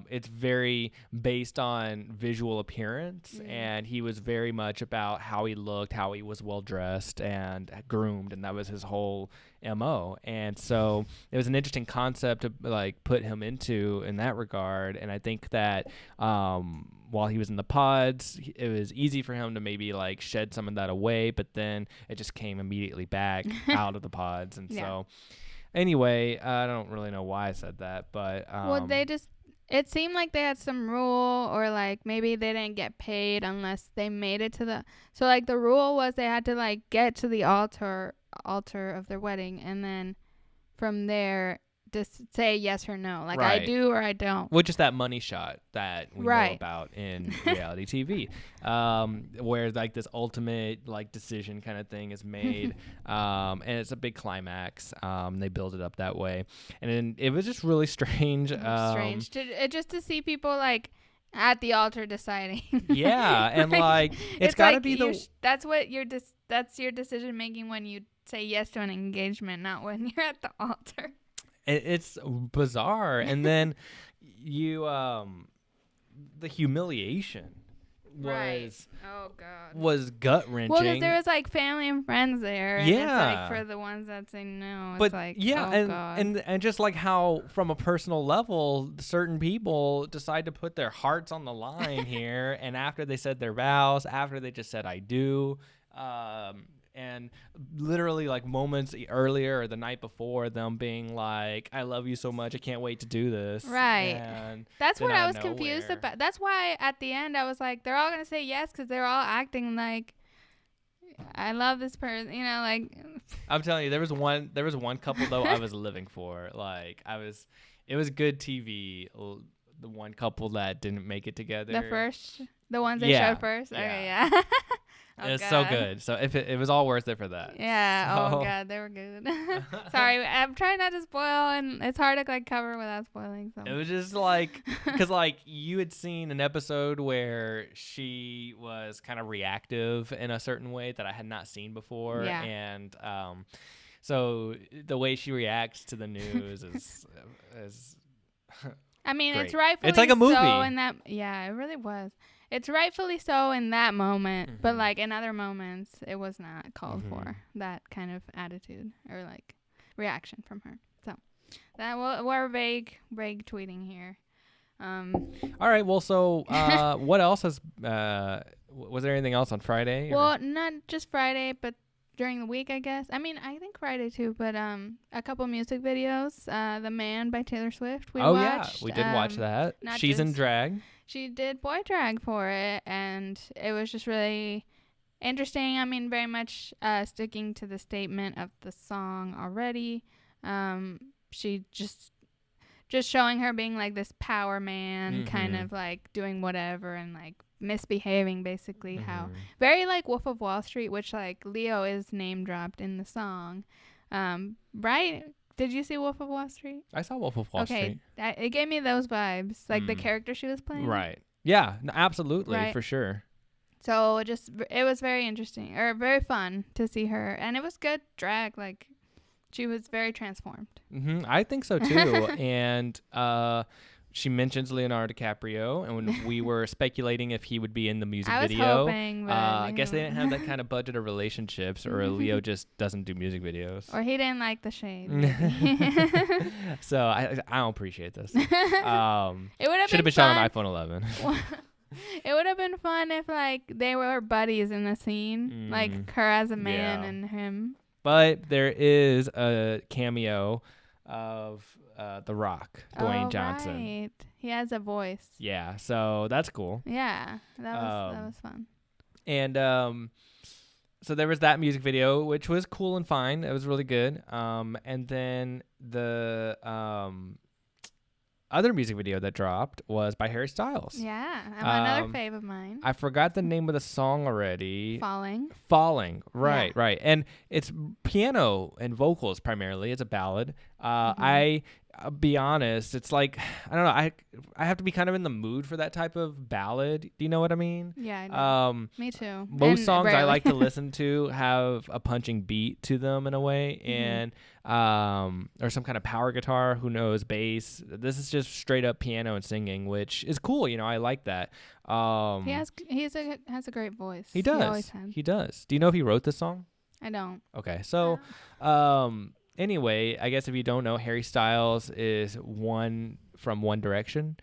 it's very based on visual appearance, and he was very much about how he looked, how he was well dressed and groomed, and that was his whole MO. And so it was an interesting concept to like put him into in that regard. And I think that while he was in the pods, it was easy for him to maybe like shed some of that away, but then it just came immediately back out of the pods. And so anyway, I don't really know why I said that, but well, it seemed like they had some rule, or like maybe they didn't get paid unless they made it to so like the rule was they had to like get to the altar of their wedding, and then from there just say yes or no, like I do or I don't, which is that money shot that we know about in reality TV, where like this ultimate like decision kind of thing is made, and it's a big climax. They build it up that way, and then it was just really strange. Just to see people like at the altar deciding. Yeah, and like it's got to like be that's your decision making when you say yes to an engagement, not when you're at the altar. It's bizarre. And then the humiliation was gut wrenching. Well, because there was like family and friends there. And it's like for the ones that say no, it's like, God. And just like how from a personal level, certain people decide to put their hearts on the line here. And after they said their vows, after they just said I do, and literally like moments earlier or the night before, them being like, I love you so much, I can't wait to do this. Right. And that's what I was confused about. That's why at the end I was like, they're all gonna say yes because they're all acting like I love this person, you know, like. I'm telling you, there was one couple though I was living for. Like it was good TV. The one couple that didn't make it together. The ones they showed first. Okay, yeah. Oh, it was so good. So if it was all worth it for that. Yeah. So. Oh god, they were good. Sorry, I'm trying not to spoil, and it's hard to like cover without spoiling. So. It was just like, because like you had seen an episode where she was kind of reactive in a certain way that I had not seen before, and so the way she reacts to the news is I mean, great. It's rightfully it's like a movie. So in that, yeah, it really was. It's rightfully so in that moment, but like in other moments, it was not called for that kind of attitude or like reaction from her. So that we're vague tweeting here. All right. Well, so what else has? Was there anything else on Friday? Well, not just Friday, but during the week, I guess. I mean, I think Friday too, but a couple music videos. The Man by Taylor Swift. We watched. Yeah, we did watch that. She's in drag. She did boy drag for it, and it was just really interesting. I mean, very much sticking to the statement of the song already. She just showing her being like this power man, kind of like doing whatever and like misbehaving basically. How very like Wolf of Wall Street, which like Leo is name dropped in the song, right? Did you see Wolf of Wall Street? I saw Wolf of Wall Street. Okay, it gave me those vibes, like the character she was playing. Right. Yeah, absolutely, for sure. So it was very interesting, or very fun to see her, and it was good drag. Like she was very transformed. I think so too. And she mentions Leonardo DiCaprio, and when we were speculating if he would be in the music video, I was hoping, but I guess they didn't have that kind of budget or relationships, or Leo just doesn't do music videos, or he didn't like the shade. So I don't appreciate this. It would have should have been shot on iPhone 11. It would have been fun if like they were buddies in the scene, like her as a man and him. But there is a cameo of The Rock, Dwayne Johnson. Right. He has a voice. Yeah, so that's cool. Yeah, that was fun. And so there was that music video, which was cool and fine. It was really good. And then the other music video that dropped was by Harry Styles. Yeah, another fave of mine. I forgot the name of the song already. Falling. Right. And it's piano and vocals primarily. It's a ballad. I'll be honest, it's like, I don't know, I have to be kind of in the mood for that type of ballad. Do you know what I mean? Yeah, I know. Me too. Most songs I like to listen to have a punching beat to them in a way, and or some kind of power guitar, who knows, bass. This is just straight up piano and singing, which is cool. You know, I like that. He has a great voice. He does. He always has. He does. Do you know if he wrote this song? I don't. Okay, so anyway, I guess if you don't know, Harry Styles is from One Direction.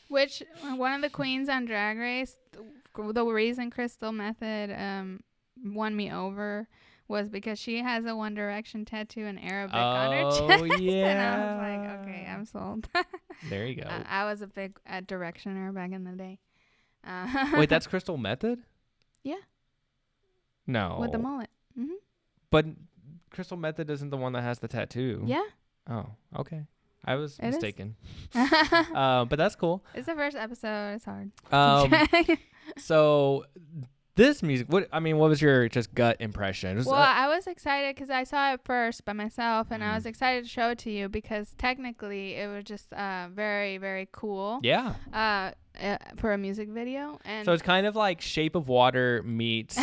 Which, one of the queens on Drag Race, the reason Crystal Method won me over was because she has a One Direction tattoo in Arabic on her chest. Yeah. And I was like, okay, I'm sold. There you go. I was a big Directioner back in the day. Wait, that's Crystal Method? Yeah. No. With the mullet. But Crystal Method isn't the one that has the tattoo. Yeah. Oh, okay. I was mistaken. But that's cool. It's the first episode. It's hard. So this music, what was your just gut impression? I was excited because I saw it first by myself, and I was excited to show it to you because technically it was just very, very cool. Yeah. For a music video. And so it's kind of like Shape of Water meets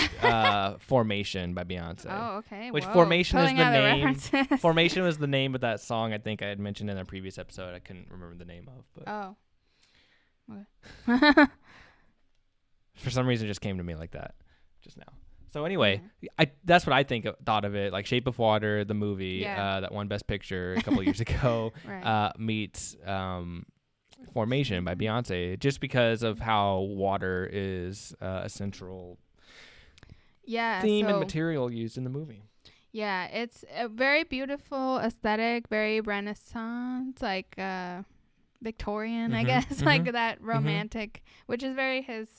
Formation by Beyonce. Oh, okay. Which Formation is the name. Formation was the name of that song I think I had mentioned in a previous episode. I couldn't remember the name of. But okay. For some reason it just came to me like that just now. So anyway, that's what I thought of it, like Shape of Water, the movie that won Best Picture a couple years ago, meets Formation by Beyonce, just because of how water is a central theme and material used in the movie. Yeah, it's a very beautiful aesthetic, very Renaissance, like Victorian, I guess, like that romantic, which is very his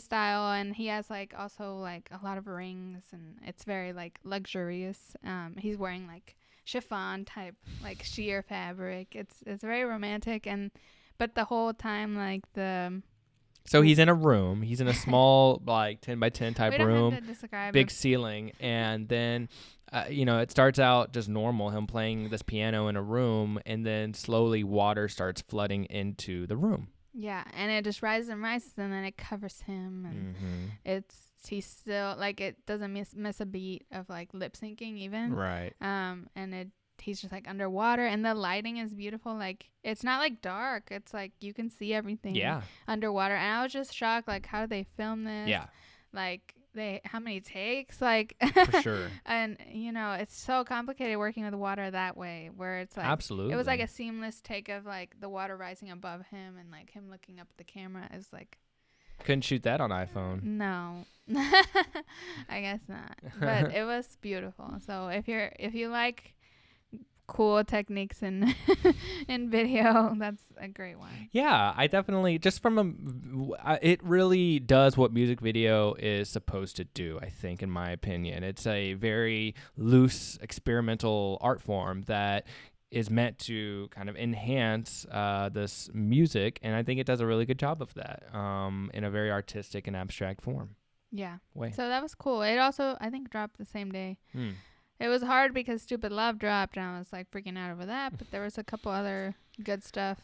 style, and he has like also like a lot of rings, and it's very like luxurious. He's wearing like chiffon type like sheer fabric. It's very romantic, but the whole time like so he's in a room. He's in a small, like 10 by 10 type room, big ceiling, and then, it starts out just normal, him playing this piano in a room, and then slowly water starts flooding into the room. Yeah, and it just rises and rises, and then it covers him, and he's still like it doesn't miss a beat of like lip syncing even. Right. And he's just like underwater, and the lighting is beautiful. Like it's not like dark, it's like you can see everything underwater, and I was just shocked, like how did they film this? Like how many takes, like for sure. And it's so complicated working with water that way, where it's like absolutely, it was like a seamless take of like the water rising above him and like him looking up at the camera. Is like couldn't shoot that on iPhone. No. I guess not, but it was beautiful. So if you like cool techniques in video, that's a great one. Yeah, I definitely, just it really does what music video is supposed to do, I think, in my opinion. It's a very loose experimental art form that is meant to kind of enhance this music, and I think it does a really good job of that in a very artistic and abstract form. Yeah. So that was cool. It also, I think, dropped the same day. It was hard because Stupid Love dropped, and I was like freaking out over that, but there was a couple other good stuff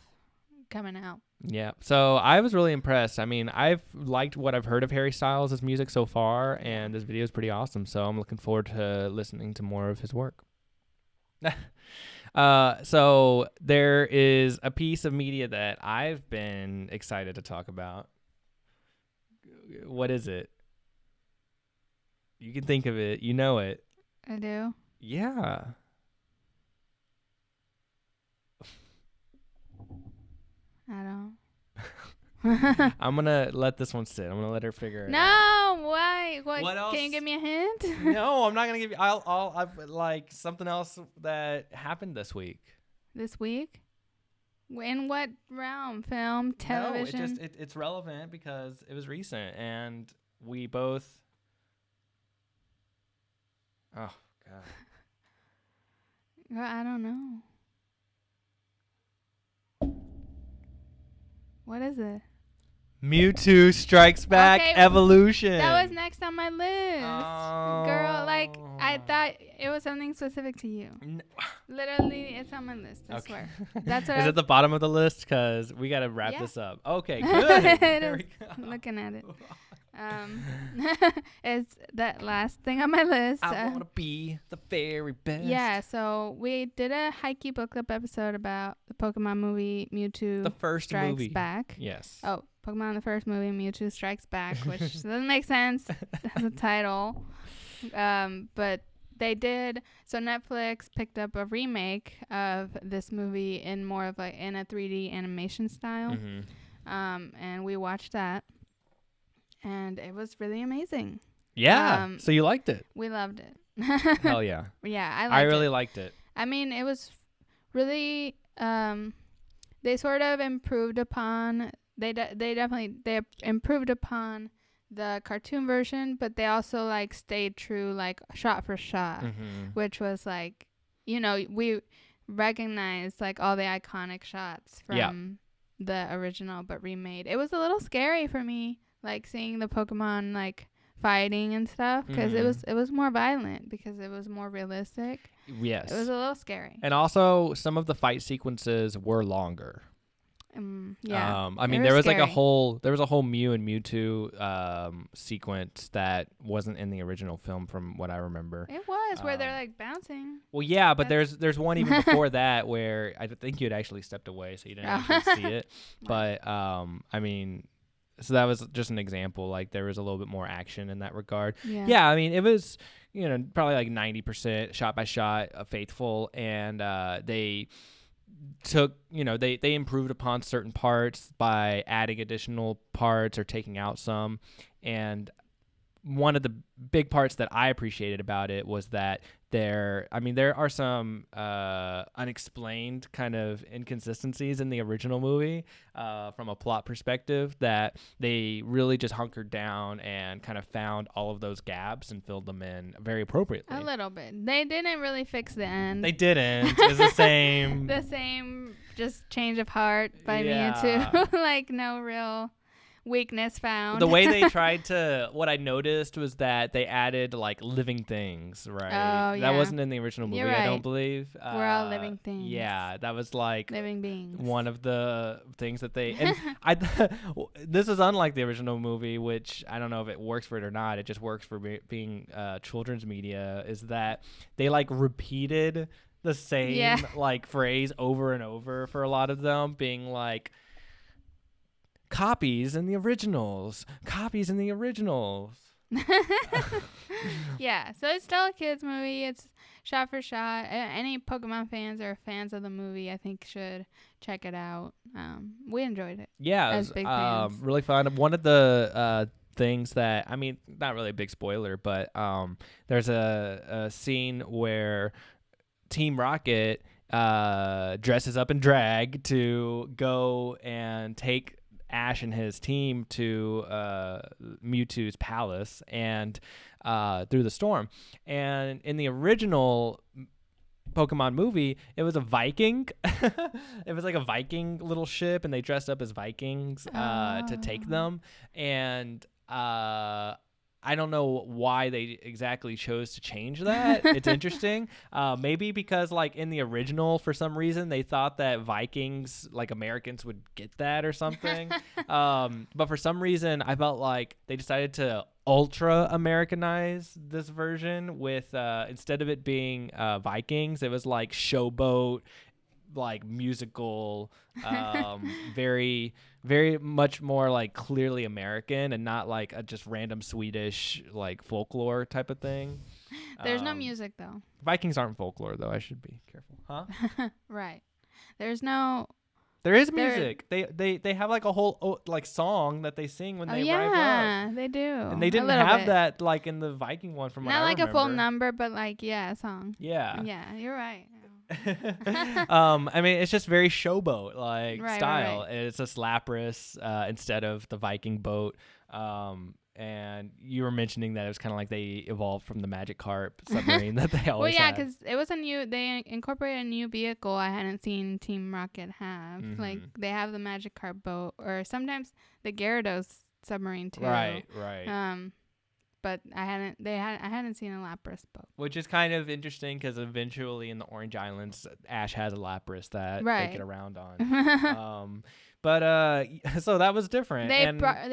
coming out. Yeah. So I was really impressed. I mean, I've liked what I've heard of Harry Styles' music so far, and this video is pretty awesome. So I'm looking forward to listening to more of his work. So there is a piece of media that I've been excited to talk about. What is it? You can think of it. You know it. I do? Yeah. I don't. I'm going to let this one sit. I'm going to let her figure it out. No, why? What else? Can you give me a hint? No, I'm not going to give you. I've like something else that happened this week. This week? In what realm? Film, television? No, it's relevant because it was recent, and we both. Oh, God. Well, I don't know. What is it? Mewtwo Strikes Back Evolution. That was next on my list. Oh. Girl, like, I thought it was something specific to you. Literally, it's on my list, I swear. That's what is it the bottom of the list? Because we got to wrap this up. Okay, good. There we go. Looking at it. It's that last thing on my list. I want to be the very best. Yeah, so we did a Haikyuu Book Club episode about the Pokemon movie Mewtwo the first Strikes movie. Back. Yes. Oh, Pokemon the first movie, Mewtwo Strikes Back, which doesn't make sense as a title. But they did. So Netflix picked up a remake of this movie in more of in a 3D animation style. And we watched that. And it was really amazing. Yeah. So you liked it? We loved it. Hell yeah. Yeah, I really liked it. I mean, it was really. They sort of improved upon. They improved upon the cartoon version, but they also like stayed true, like shot for shot, which was like, we recognized like all the iconic shots from the original, but remade. It was a little scary for me. Like seeing the Pokemon like fighting and stuff, because it was more violent, because it was more realistic. Yes, it was a little scary. And also some of the fight sequences were longer. Yeah. I mean, there was scary. a whole Mew and Mewtwo sequence that wasn't in the original film, from what I remember. It was where they're like bouncing. Well, yeah, but there's one even before that where I think you had actually stepped away, so you didn't actually see it. But I mean. So that was just an example. Like there was a little bit more action in that regard. Yeah, I mean, it was, probably like 90% shot by shot faithful. And they took, they improved upon certain parts by adding additional parts or taking out some. And one of the big parts that I appreciated about it was that there are some unexplained kind of inconsistencies in the original movie from a plot perspective that they really just hunkered down and kind of found all of those gaps and filled them in very appropriately. A little bit. They didn't really fix the end. They didn't. It's the same. The same, just change of heart by Mia too. Like no real weakness found. The way they tried to, what I noticed was that they added like living things, right? Oh, yeah. That wasn't in the original movie, You're right. I don't believe. We're all living things. Yeah, that was like living beings. One of the things that they, and this is unlike the original movie, which I don't know if it works for it or not. It just works for being children's media, is that they like repeated the same like phrase over and over for a lot of them, being like, copies in the originals. Yeah, so it's still a kids movie. It's shot for shot. Any Pokemon fans or fans of the movie, I think, should check it out. We enjoyed it. Yeah, as big fans. Really fun. One of the things that, I mean, not really a big spoiler, but there's a scene where Team Rocket dresses up in drag to go and take Ash and his team to Mewtwo's palace and through the storm. And in the original Pokemon movie, it was a Viking. It was like a Viking little ship, and they dressed up as Vikings to take them. And I don't know why they exactly chose to change that. It's interesting. Maybe because like in the original, for some reason, they thought that Vikings, like Americans, would get that or something. But for some reason, I felt like they decided to ultra Americanize this version with instead of it being Vikings, it was like showboat, like musical, very very much more like clearly American and not like a just random Swedish like folklore type of thing. There's no music though. Vikings aren't folklore though. I should be careful, huh? Right. There's no. There is music. They have like a whole like song that they sing when they arrive up. Yeah, they do. And they didn't have that like in the Viking one from what I remember. Not like a full number, but like a song. Yeah. Yeah, you're right. I mean, it's just very showboat like style. Right. It's a Lapras instead of the Viking boat. And you were mentioning that it was kind of like they evolved from the Magikarp submarine that they always had. Well, yeah, because it was they incorporated a new vehicle I hadn't seen Team Rocket have. Mm-hmm. Like they have the Magikarp boat, or sometimes the Gyarados submarine too. Right. But I hadn't seen a Lapras boat. Which is kind of interesting because eventually in the Orange Islands, Ash has a Lapras that they get around on. But so that was different. They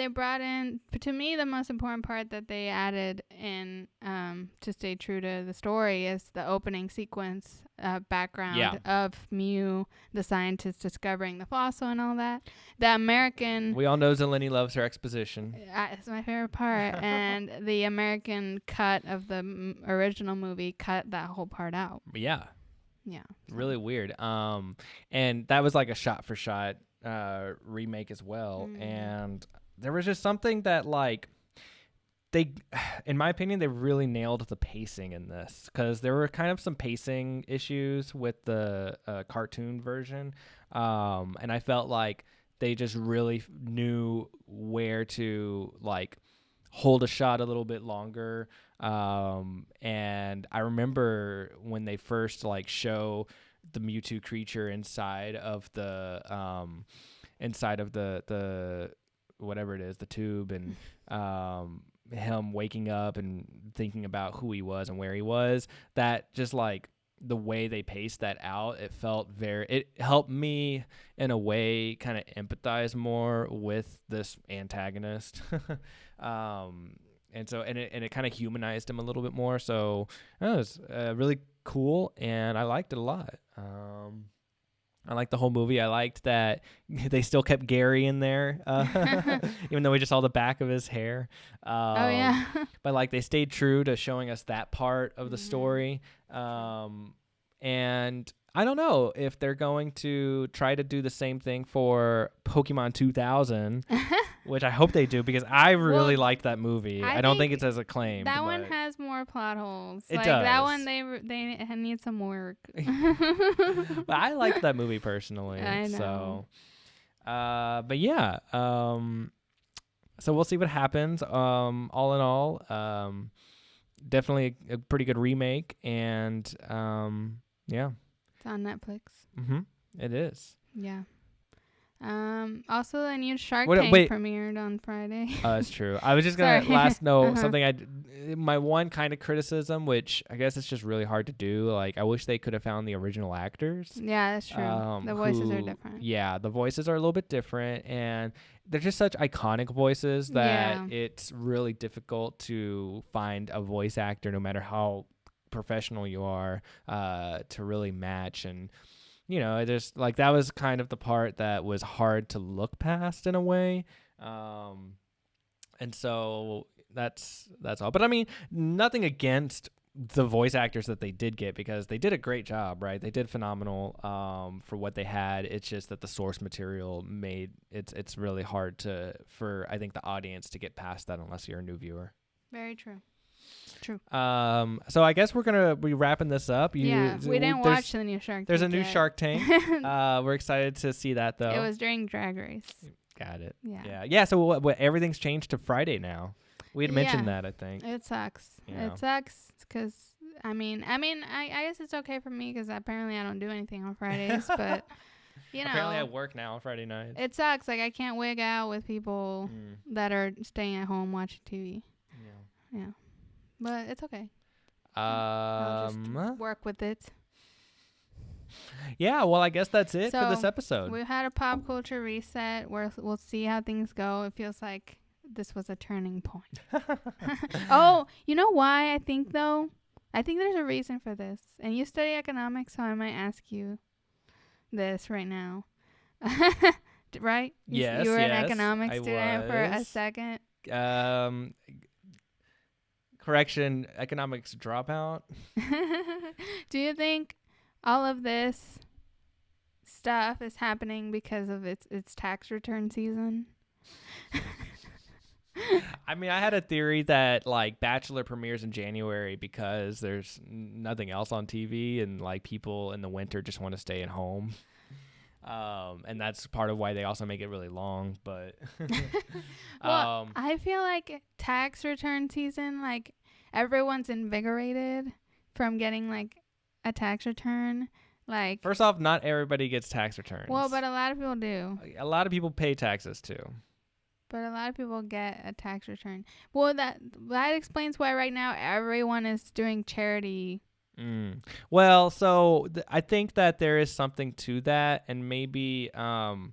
brought in, to me, the most important part that they added in to stay true to the story is the opening sequence background of Mew, the scientist discovering the fossil and all that. The American... We all know Zelenny loves her exposition. It's my favorite part. And the American cut of the original movie cut that whole part out. Yeah. Yeah. Really weird. And that was like a shot-for-shot remake as well. And there was just something that like they, in my opinion, they really nailed the pacing in this, because there were kind of some pacing issues with the cartoon version, and I felt like they just really knew where to like hold a shot a little bit longer. And I remember when they first like show the Mewtwo creature inside of the whatever it is, the tube, and him waking up and thinking about who he was and where he was, that just like the way they paced that out, it helped me in a way kind of empathize more with this antagonist. And it kind of humanized him a little bit more. So it was really cool, and I liked it a lot. I liked the whole movie. I liked that they still kept Gary in there, even though we just saw the back of his hair. But like they stayed true to showing us that part of the story. And I don't know if they're going to try to do the same thing for Pokemon 2000. which I hope they do because I really liked that movie. I don't think it's as acclaimed. That one has more plot holes. It like does. That one they need some work. But I liked that movie personally. I know. So, but yeah. So we'll see what happens. All in all, definitely a pretty good remake, and yeah. It's on Netflix. It is. Yeah. Also, the new Shark Tank premiered on Friday. That's true. I was just gonna something my one kind of criticism, which I guess it's just really hard to do. Like, I wish they could have found the original actors. Yeah, that's true. The voices are different. Yeah, the voices are a little bit different, and they're just such iconic voices that it's really difficult to find a voice actor, no matter how professional you are, to really match. And just like that was kind of the part that was hard to look past in a way. And so that's all. But I mean, nothing against the voice actors that they did get, because they did a great job, right? They did phenomenal for what they had. It's just that the source material made it's really hard for I think the audience to get past that unless you're a new viewer. Very true. True. So I guess we're gonna be wrapping this up. We didn't watch the new Shark Tank. There's a new Shark Tank. We're excited to see that though. It was during Drag Race. Got it. Yeah. So what everything's changed to Friday now. We had mentioned that, I think. It sucks. It sucks because I guess it's okay for me because apparently I don't do anything on Fridays, but apparently I work now on Friday nights. It sucks. Like, I can't wig out with people that are staying at home watching TV. Yeah. But it's okay. I'll just work with it. Yeah, well, I guess that's it for this episode. We've had a pop culture reset where we'll see how things go. It feels like this was a turning point. Oh, you know why I think, though? I think there's a reason for this. And you study economics, so I might ask you this right now. Right? Yes, You were an economics student for a second. Correction, economics dropout. Do you think all of this stuff is happening because of its tax return season? I mean, I had a theory that like Bachelor premieres in January because there's nothing else on TV, and like people in the winter just want to stay at home. And that's part of why they also make it really long. But well, I feel like tax return season, like everyone's invigorated from getting like a tax return. Like, first off, not everybody gets tax returns. Well, but a lot of people do. A lot of people pay taxes too. But a lot of people get a tax return. Well, that explains why right now everyone is doing charity. Well, so I think that there is something to that, and maybe the only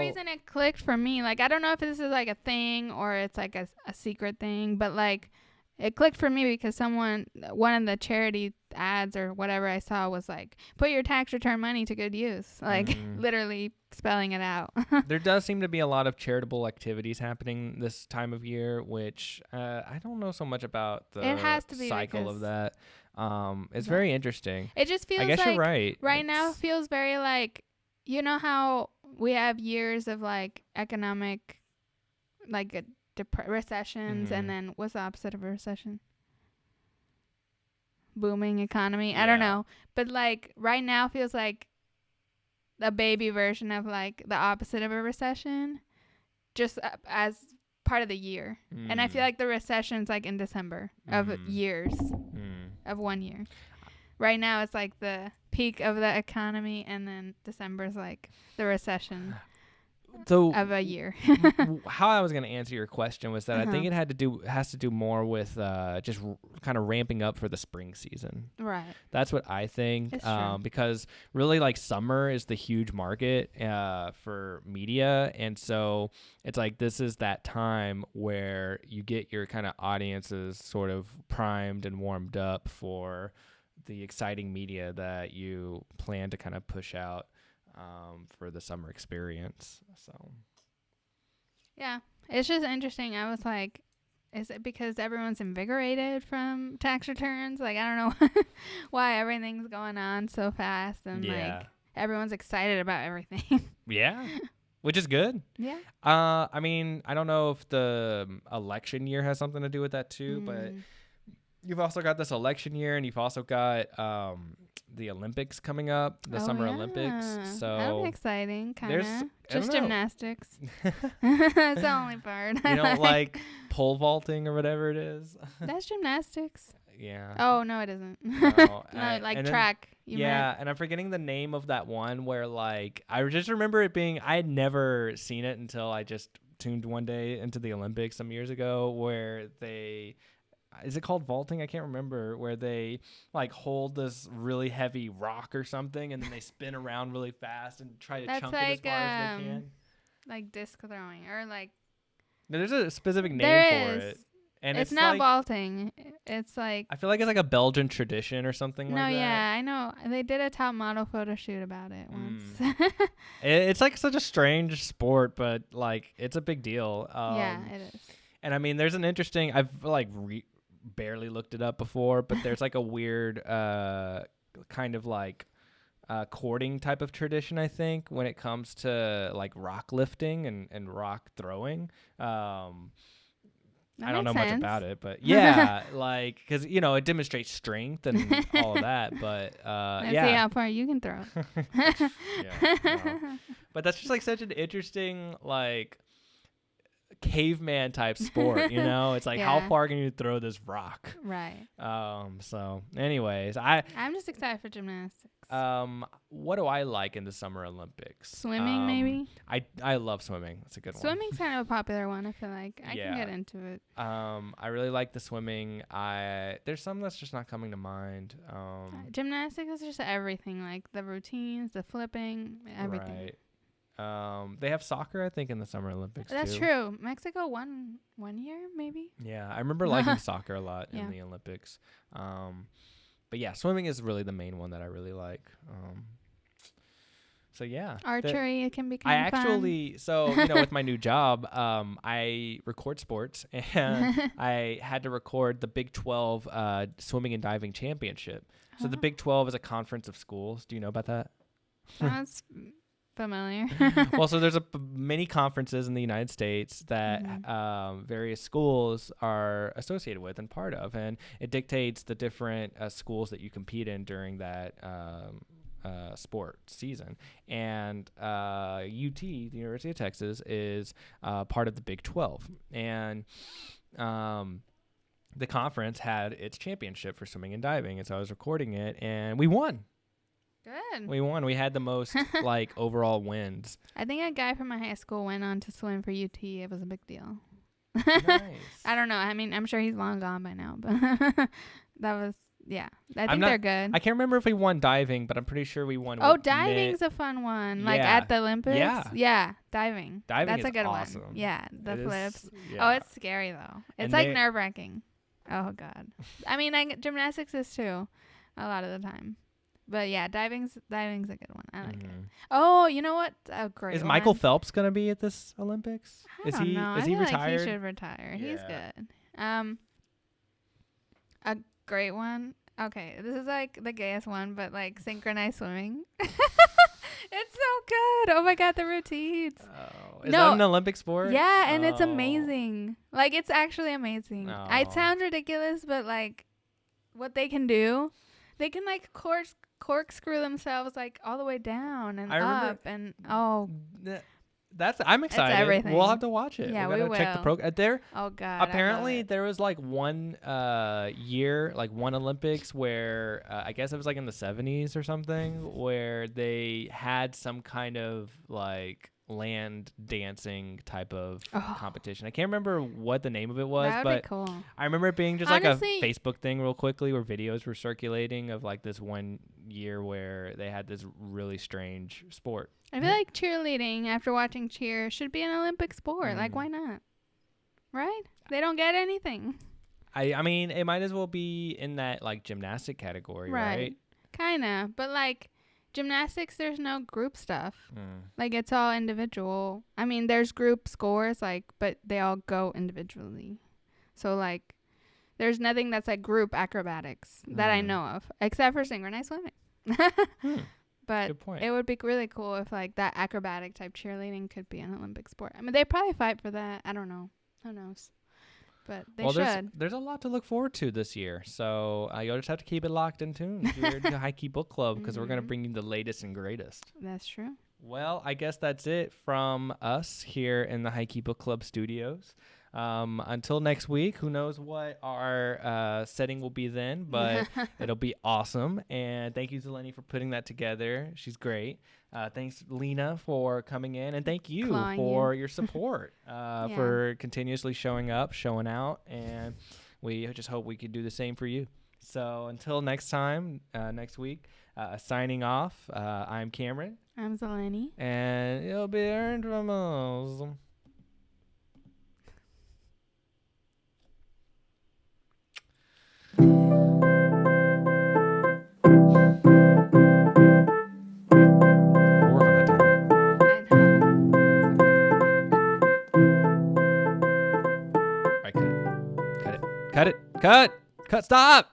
reason it clicked for me, like, I don't know if this is like a thing or it's like a secret thing, but like it clicked for me because one of the charity ads or whatever I saw was like, put your tax return money to good use, like literally spelling it out. There does seem to be a lot of charitable activities happening this time of year, which I don't know so much about the cycle of that. It's very interesting. It just feels I guess like you're right. Right now it feels very like, you know how we have years of like economic, like recessions, and then what's the opposite of a recession? Booming economy. I don't know, but like right now feels like a baby version of like the opposite of a recession, just as part of the year. And I feel like the recession's like in December of years of 1 year. Right now it's like the peak of the economy, and then December's like the recession of a year. How I was going to answer your question was that I think it has to do more with just kind of ramping up for the spring season. Right. That's what I think. Because really, like, summer is the huge market for media, and so it's like this is that time where you get your kind of audiences sort of primed and warmed up for the exciting media that you plan to kind of push out for the summer experience. So yeah, it's just interesting. I was like, is it because everyone's invigorated from tax returns? Like, I don't know why everything's going on so fast, and like everyone's excited about everything. Yeah. which is good. Yeah. I mean, I don't know if the election year has something to do with that too, but you've also got this election year, and you've also got the Olympics coming up, the Summer Olympics. So that'll be exciting, kind of. Just gymnastics. That's the only part. You don't like pole vaulting or whatever it is? That's gymnastics. Yeah. Oh, no, it isn't. No, like track. And I'm forgetting the name of that one where, like, I just remember it being, I had never seen it until I just tuned one day into the Olympics some years ago, where they, is it called vaulting? I can't remember, where they like hold this really heavy rock or something, and then they spin around really fast and try to chunk it as far as they can. Like disc throwing, or like. There's a specific name for it. And it's not like, vaulting. It's like, I feel like it's like a Belgian tradition or something like that. No, yeah, I know. They did a top model photo shoot about it once. It's like such a strange sport, but like it's a big deal. Yeah, it is. And I mean, there's an interesting, I've like barely looked it up before, but there's like a weird kind of like courting type of tradition, I think, when it comes to like rock lifting and rock throwing. I don't know much about it, but yeah, like, because, you know, it demonstrates strength and all of that, but Let's see how far you can throw. But that's just like such an interesting, like, caveman type sport, you know? It's like, how far can you throw this rock? Right. So anyways, I'm just excited for gymnastics. What do I like in the Summer Olympics? Swimming, maybe? I love swimming. That's a good one. Swimming's kind of a popular one, I feel like. I can get into it. I really like the swimming. There's some that's just not coming to mind. Gymnastics is just everything, like the routines, the flipping, everything. Right. They have soccer, I think, in the Summer Olympics That's too. True. Mexico won one year, maybe. Yeah, I remember liking soccer a lot in the Olympics. But yeah, swimming is really the main one that I really like. So yeah, archery, it can be kind of fun. So, you know, with my new job, I record sports, and I had to record the Big 12 swimming and diving championship. So the Big 12 is a conference of schools. Do you know about that? That's familiar. Well, so there's many conferences in the United States that various schools are associated with and part of, and it dictates the different schools that you compete in during that sport season. And UT, the University of Texas, is part of the Big 12, and the conference had its championship for swimming and diving, and so I was recording it, and we won. Good. We won. We had the most like overall wins. I think a guy from my high school went on to swim for UT. It was a big deal. Nice. I don't know. I mean, I'm sure he's long gone by now, but that was, I think they're good. I can't remember if we won diving, but I'm pretty sure we won. Oh, diving's a fun one. Like at the Olympics? Yeah, diving. That's a good awesome. One. Yeah, the flips. Oh, it's scary though. It's like nerve-wracking. Oh, God. I mean, gymnastics is too, a lot of the time. But yeah, diving's a good one. I like it. Oh, you know what? A great Is one. Michael Phelps gonna be at this Olympics? I don't know. Is he retired? Like he should retire. Yeah. He's good. A great one. Okay, this is like the gayest one, but like synchronized swimming. It's so good. Oh my God, the routines. Oh, is that an Olympic sport? Yeah, and it's amazing. Like, it's actually amazing. It sounds ridiculous, but like what they can do, they can like corkscrew themselves like all the way down and up, and I'm excited. It's everything. We'll have to watch it. Yeah, we will. Check the program. Oh God. Apparently there was like one year, like one Olympics where I guess it was like in the 70s or something, where they had some kind of like land dancing type of competition. I can't remember what the name of it was, that would be cool. I remember it being just honestly, like a Facebook thing real quickly where videos were circulating of like this one year where they had this really strange sport. I feel like cheerleading, after watching cheer, should be an Olympic sport. Like, why not? Right? They don't get anything. I mean, it might as well be in that like gymnastic category, right? Kinda, but like gymnastics, there's no group stuff. Like, it's all individual. I mean, there's group scores, like, but they all go individually. So, like, there's nothing that's like group acrobatics that I know of, except for synchronized swimming. But good point. It would be really cool if like that acrobatic type cheerleading could be an Olympic sport. I mean, they probably fight for that. I don't know. Who knows? But they should. There's a lot to look forward to this year. So you'll just have to keep it locked and tuned here to High Key Book Club because we're going to bring you the latest and greatest. That's true. Well, I guess that's it from us here in the High Key Book Club studios. Until next week, who knows what our setting will be then, but it'll be awesome. And thank you, Zelenny, for putting that together. She's great. Thanks, Lena, for coming in. And thank you for your support, for continuously showing up, showing out. And we just hope we could do the same for you. So until next time, next week, signing off, I'm Cameron. I'm Zelenny. And you'll be earned from us. Cut, stop!